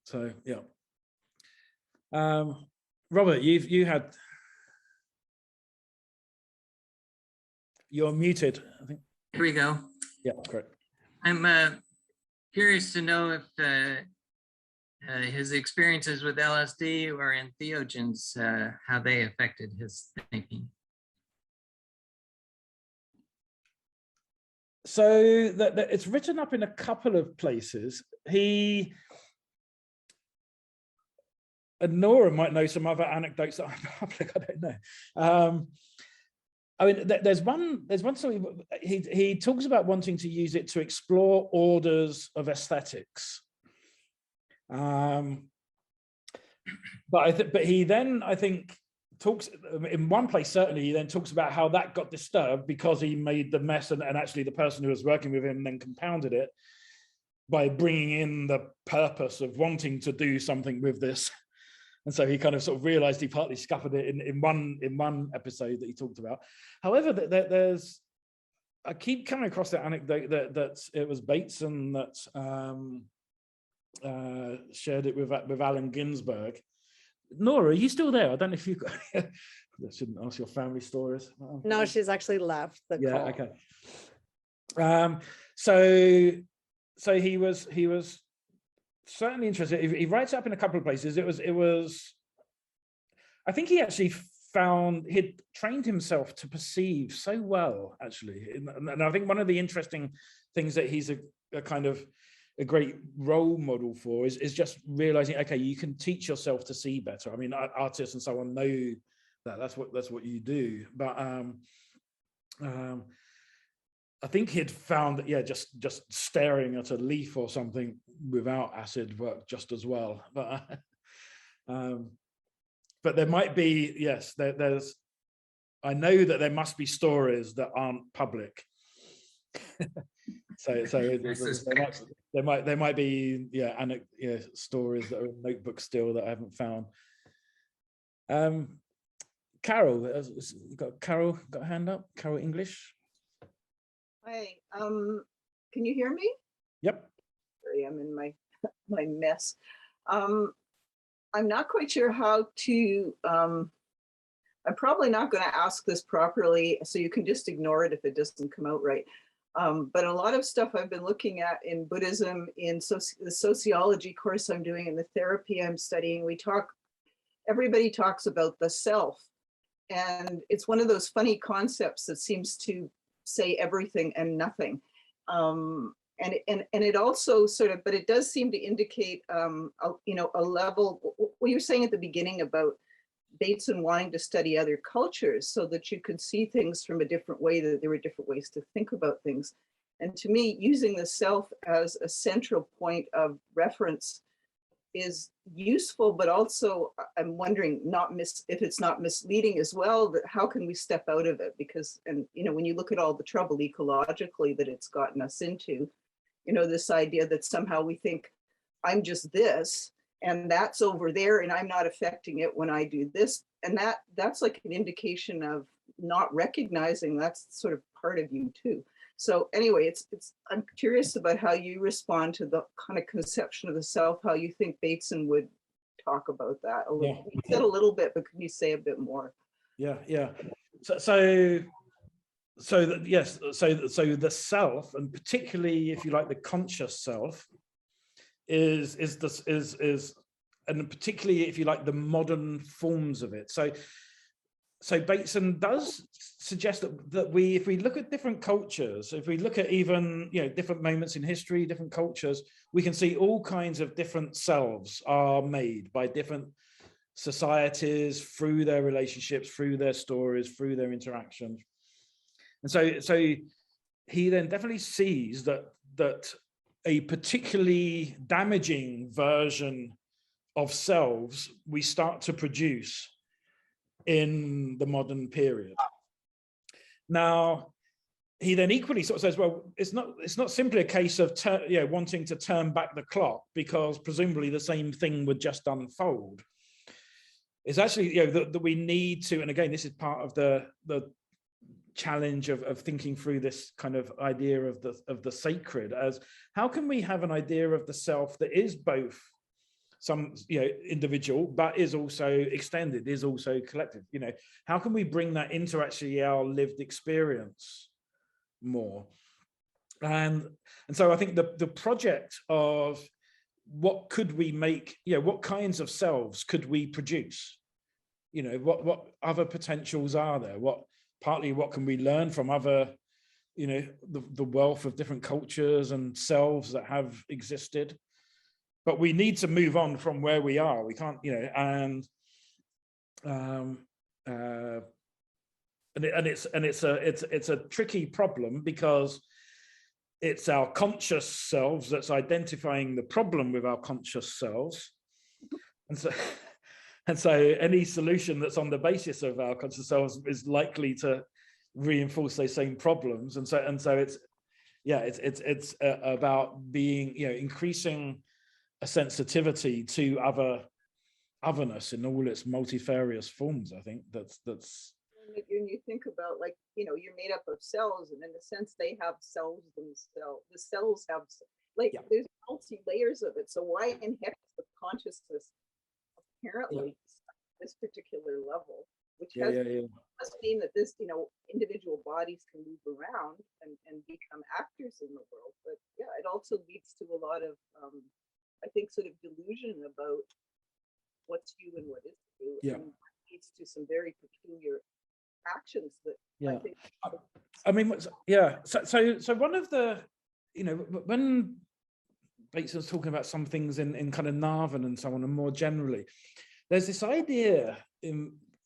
So, yeah. Robert, you had, you're muted, I think. Here we go. Yeah, great. I'm curious to know if his experiences with LSD or entheogens, how they affected his thinking. So it's written up in a couple of places. And Nora might know some other anecdotes that are public, I don't know. I mean, there's one story, he talks about wanting to use it to explore orders of aesthetics. But he then, I think, talks in one place, certainly, he then talks about how that got disturbed because he made the mess, and actually the person who was working with him then compounded it by bringing in the purpose of wanting to do something with this. And so he kind of sort of realized he partly scuppered it in one episode that he talked about. However, I keep coming across the anecdote that it was Bateson that shared it with Allen Ginsberg. Nora, are you still there? I don't know if you got. I shouldn't ask your family stories. No, she's actually left the call. Okay. So he was certainly interested. He writes up in a couple of places. It was. I think he actually found he'd trained himself to perceive so well, actually, and I think one of the interesting things that he's a kind of a great role model for is just realizing, okay, you can teach yourself to see better. I mean, artists and so on know that that's what you do, but I think he'd found that, yeah, just staring at a leaf or something without acid worked just as well. But there might be, yes, there's. I know that there must be stories that aren't public. so there might be stories that are in notebooks still that I haven't found. Carol, Carol got a hand up. Carol English. Hi, can you hear me? Yep. Sorry, I'm in my mess. I'm not quite sure how to, I'm probably not going to ask this properly, so you can just ignore it if it doesn't come out right. But a lot of stuff I've been looking at in Buddhism, in the sociology course I'm doing, and the therapy I'm studying, everybody talks about the self. And it's one of those funny concepts that seems to say everything and nothing. And it also sort of, but it does seem to indicate, a level, what you were saying at the beginning about Bateson wanting to study other cultures so that you could see things from a different way, that there were different ways to think about things. And to me, using the self as a central point of reference is useful, but also I'm wondering if it's not misleading as well, that how can we step out of it? Because, and when you look at all the trouble ecologically that it's gotten us into, this idea that somehow we think I'm just this, and that's over there, and I'm not affecting it when I do this. And that's like an indication of not recognizing that's sort of part of you too. So anyway, I'm curious about how you respond to the kind of conception of the self, how you think Bateson would talk about that a little. You said a little bit, but can you say a bit more? Yeah. So the self, and particularly if you like the conscious self, is and particularly if you like the modern forms of it. So Bateson does suggest that if we look at different cultures, if we look at even different moments in history, different cultures, we can see all kinds of different selves are made by different societies, through their relationships, through their stories, through their interactions. And so he then definitely sees that a particularly damaging version of selves we start to produce in the modern period. Now, he then equally sort of says, well, it's not simply a case of wanting to turn back the clock, because presumably the same thing would just unfold. It's actually, that we need to, and again, this is part of the challenge of thinking through this kind of idea of the sacred, as how can we have an idea of the self that is both some individual, but is also extended, is also collective. How can we bring that into actually our lived experience more? And so I think the project of what could we make, what kinds of selves could we produce? What other potentials are there? Partly what can we learn from other, the wealth of different cultures and selves that have existed? But we need to move on from where we are. We can't, and it's a tricky problem, because it's our conscious selves that's identifying the problem with our conscious selves, and so any solution that's on the basis of our conscious selves is likely to reinforce those same problems. And so it's about being, increasing a sensitivity to otherness in all its multifarious forms. I think that's when you think about, like, you're made up of cells, and in a sense they have cells themselves. The cells have, like, there's multi layers of it. So why in heck is the consciousness apparently this particular level, which must mean that this, individual bodies can move around and become actors in the world. But it also leads to a lot of I think sort of delusion about what's you and what isn't you, and leads to some very peculiar actions that I think. I mean, so one of the, when Bateson's talking about some things in kind of Narvan and so on, and more generally, there's this idea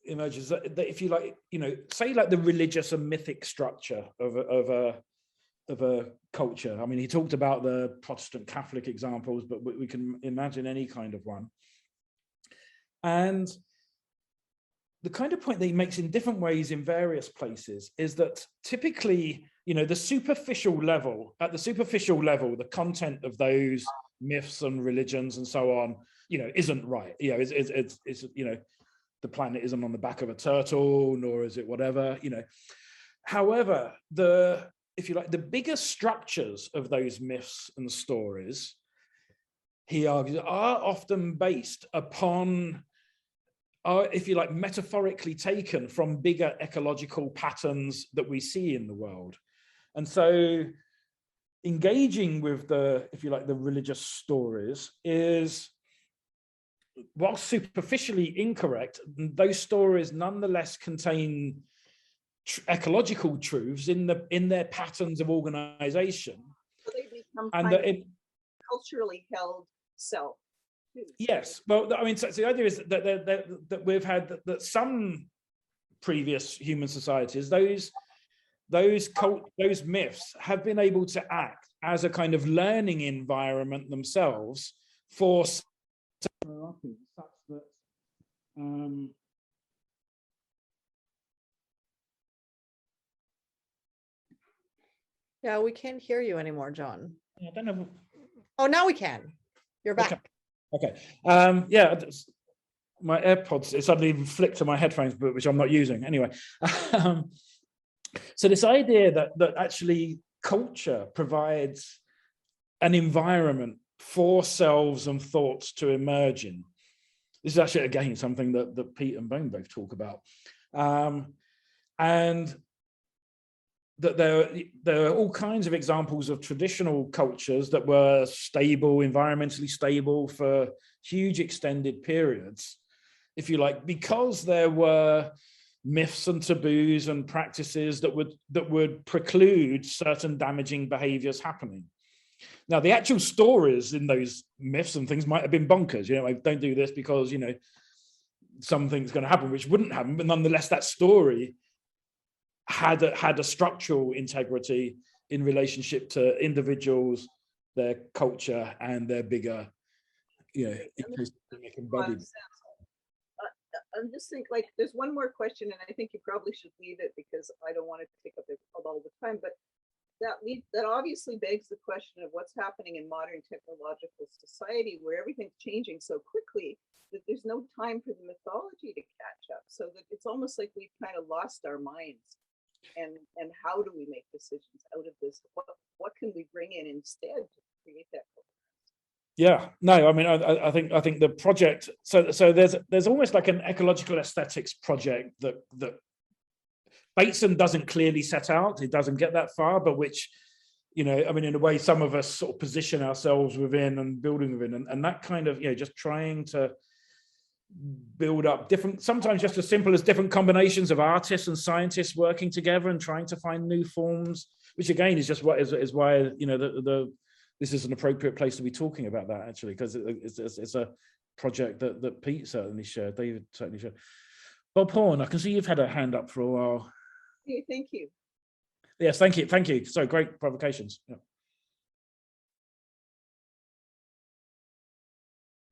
emerges that if you like, say like the religious and mythic structure of a culture. I mean, he talked about the Protestant Catholic examples, but we can imagine any kind of one. And the kind of point that he makes in different ways in various places is that typically, at the superficial level, the content of those myths and religions and so on, isn't right. It's the planet isn't on the back of a turtle, nor is it whatever, However, if you like, the bigger structures of those myths and stories, he argues, are often based upon, if you like, metaphorically taken from bigger ecological patterns that we see in the world. And so engaging with the, if you like, the religious stories is, while superficially incorrect, those stories nonetheless contain ecological truths in their patterns of organization. So they become and culturally held self. Yes, well, I mean, so the idea is that we've had that some previous human societies, those myths have been able to act as a kind of learning environment themselves for such that Yeah, we can't hear you anymore, Jon. I don't know. Oh, now we can. You're back. Okay. My AirPods, it suddenly flicked to my headphones, but which I'm not using anyway. So this idea that actually culture provides an environment for selves and thoughts to emerge in. This is actually, again, something that Pete and Bone both talk about. And that there are all kinds of examples of traditional cultures that were stable, environmentally stable for huge extended periods, if you like, because there were myths and taboos and practices that would preclude certain damaging behaviors happening. Now, the actual stories in those myths and things might have been bonkers. Don't do this because something's going to happen, which wouldn't happen, but nonetheless, that story had a structural integrity in relationship to individuals, their culture, and their bigger, ecosystemic embodiment. I'm just think like there's one more question, and I think you probably should leave it because I don't want to take up all the time. But that obviously begs the question of what's happening in modern technological society, where everything's changing so quickly that there's no time for the mythology to catch up. So that it's almost like we've kind of lost our minds. And how do we make decisions out of this? What can we bring in instead to create that? Yeah, no, I mean, I think the project. So there's almost like an ecological aesthetics project that Bateson doesn't clearly set out. It doesn't get that far, but which, I mean, in a way, some of us sort of position ourselves within and building within, and that kind of, just trying to build up different, sometimes just as simple as different combinations of artists and scientists working together and trying to find new forms, which again is just what is why this is an appropriate place to be talking about that, actually, because it's a project that Pete certainly shared, David certainly shared. Bob Horn, I can see you've had a hand up for a while. Yeah, thank you. Yes, thank you. So great provocations. Yeah.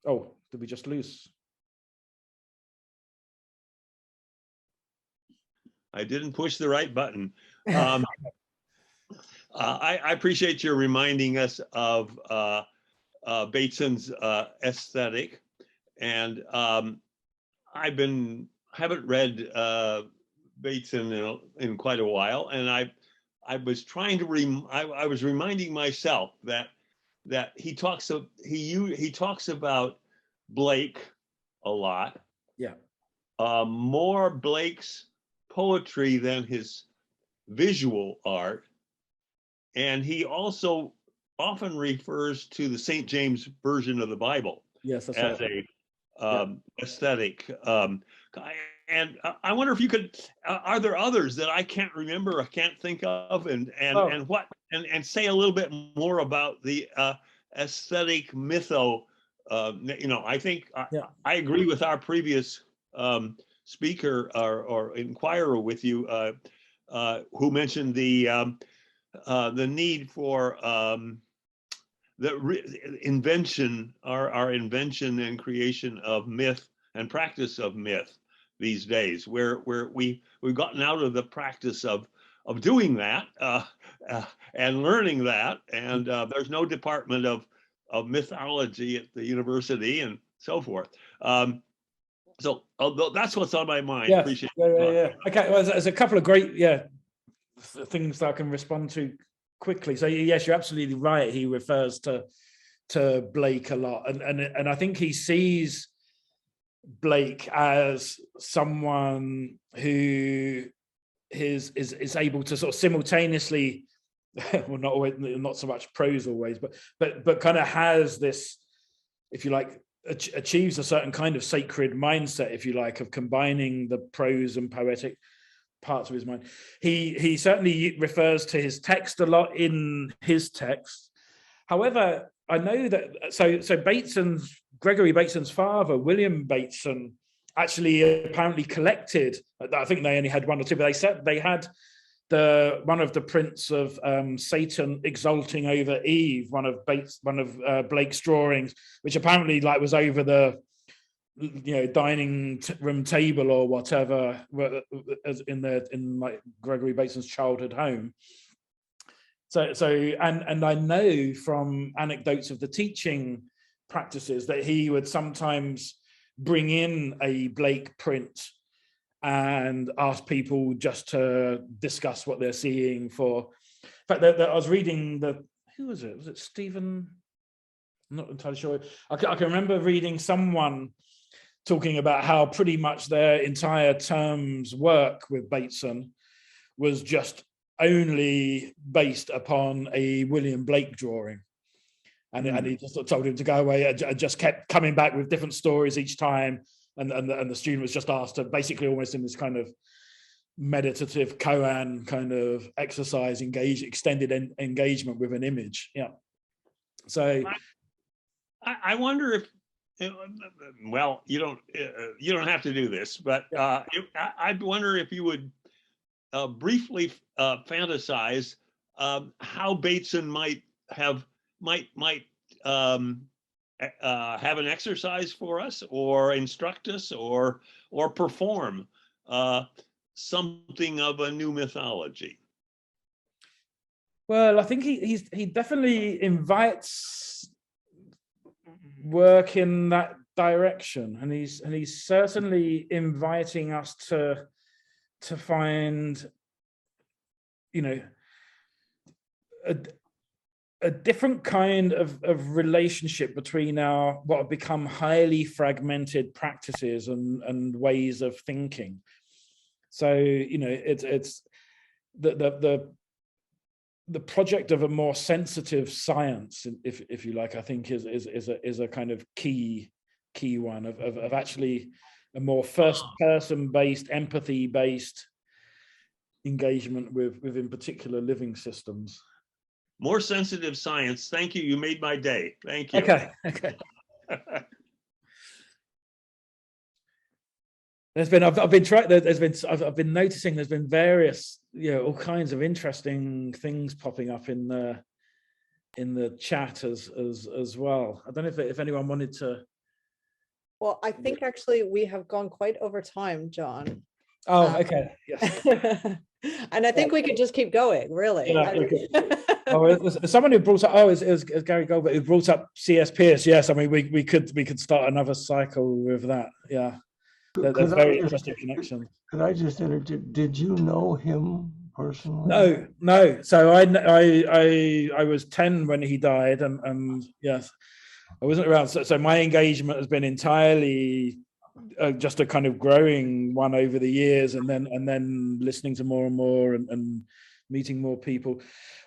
Oh, did we just lose? I didn't push the right button. I appreciate your reminding us of Bateson's aesthetic, and haven't read Bateson in quite a while, and I was trying to I was reminding myself that he talks about Blake a lot. Yeah. More Blake's poetry than his visual art. And he also often refers to the St. James version of the Bible, yes, that's as right, aesthetic. And I wonder if you could, are there others that I can't remember, I can't think of, and say a little bit more about the aesthetic mytho. I think I agree with our previous speaker or inquirer with you, who mentioned the need for invention, our invention and creation of myth and practice of myth these days, where we've gotten out of the practice of doing that and learning that, and there's no department of mythology at the university and so forth. So that's what's on my mind. Yeah. Appreciate it. Okay, well, there's a couple of great things that I can respond to quickly. So yes, you're absolutely right. He refers to Blake a lot, and I think he sees Blake as someone who is able to sort of simultaneously, well, not so much prose always, but kind of has this, if you like, achieves a certain kind of sacred mindset, if you like, of combining the prose and poetic parts of his mind. He certainly refers to his text a lot in his text. However, I know that so Gregory Bateson's father, William Bateson, actually apparently collected, I think they only had one or two, but they said they had one of the prints of Satan exulting over Eve, one of Blake's drawings, which apparently was over the dining room table or whatever, as in Gregory Bateson's childhood home. So and I know from anecdotes of the teaching practices that he would sometimes bring in a Blake print and ask people just to discuss what they're seeing. In fact, I was reading who was it? Was it Stephen? I'm not entirely sure. I can remember reading someone talking about how pretty much their entire term's work with Bateson was just only based upon a William Blake drawing. And he just told him to go away and just kept coming back with different stories each time. And the student was just asked to basically almost in this kind of meditative koan kind of exercise, extended engagement with an image. Yeah. So I wonder well, you don't have to do this, but I wonder if you would briefly fantasize how Bateson might have an exercise for us, or instruct us, or perform something of a new mythology. Well, I think he definitely invites work in that direction, and he's certainly inviting us to find, you know, a different kind of relationship between our what have become highly fragmented practices and ways of thinking. So, you know, it's the project of a more sensitive science, if you like, I think is a kind of key one of actually a more first person based, empathy based engagement with in particular living systems. More sensitive science. Thank you. You made my day. Thank you. Okay. I've been noticing there's been various, you know, all kinds of interesting things popping up in the chat as well. I don't know if anyone wanted to. Well, I think actually we have gone quite over time, John. Oh, okay. Yes. And I think we could just keep going, really. Yeah, someone who brought up, it was Gary Goldberg who brought up C.S. Peirce. Yes, I mean we could start another cycle with that. Yeah, there's very interesting connections. Could I just interject? Did you know him personally? No. So I was 10 when he died, and yes, I wasn't around. So my engagement has been entirely just a kind of growing one over the years, and then listening to more and more and meeting more people.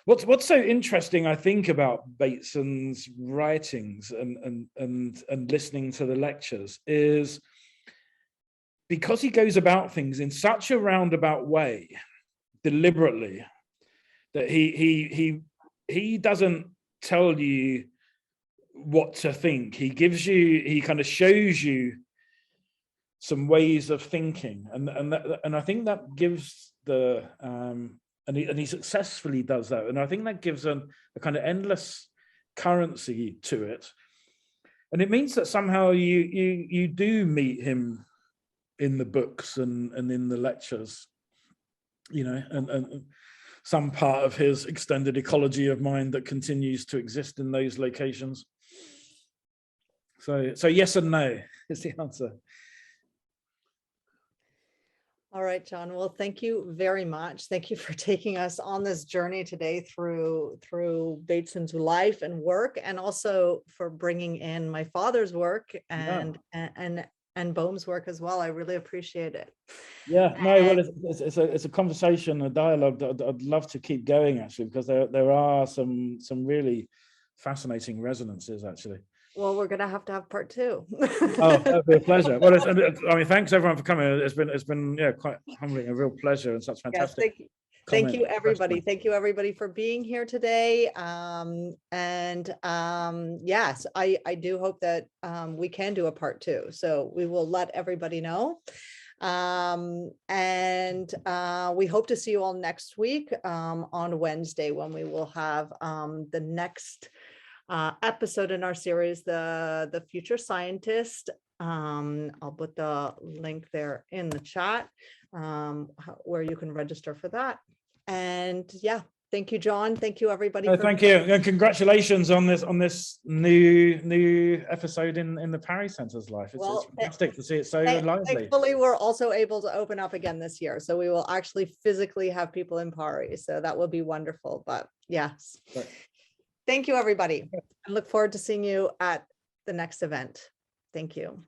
What's so interesting, I think, about Bateson's writings and listening to the lectures is because he goes about things in such a roundabout way, deliberately, that he doesn't tell you what to think. He kind of shows you some ways of thinking, and I think that gives the and he successfully does that, and I think that gives a kind of endless currency to it, and it means that somehow you do meet him in the books and in the lectures, you know, and some part of his extended ecology of mind that continues to exist in those locations. So yes and no is the answer. All right, John. Well, thank you very much. Thank you for taking us on this journey today through Bateson's life and work, and also for bringing in my father's work and Boehm's work as well. I really appreciate it. Yeah, no, well, it's a conversation, a dialogue that I'd love to keep going, actually, because there are some really fascinating resonances, actually. Well, we're going to have part 2. Oh, that'd be a pleasure. Well, I mean, thanks everyone for coming. It's been yeah, quite humbling, a real pleasure, and such fantastic. Yes, thank you, everybody. Thank you, everybody, for being here today. Yes, I do hope that we can do a part 2. So we will let everybody know. We hope to see you all next week on Wednesday, when we will have the next episode in our series, the Future Scientist. I'll put the link there in the chat where you can register for that. And yeah, thank you, John. Thank you, everybody. Thank you, and congratulations on this new episode in the Parry Center's life. It's fantastic to see it so lively. Thankfully, we're also able to open up again this year, so we will actually physically have people in Parry, so that will be wonderful. But yes. Right. Thank you, everybody. I look forward to seeing you at the next event. Thank you.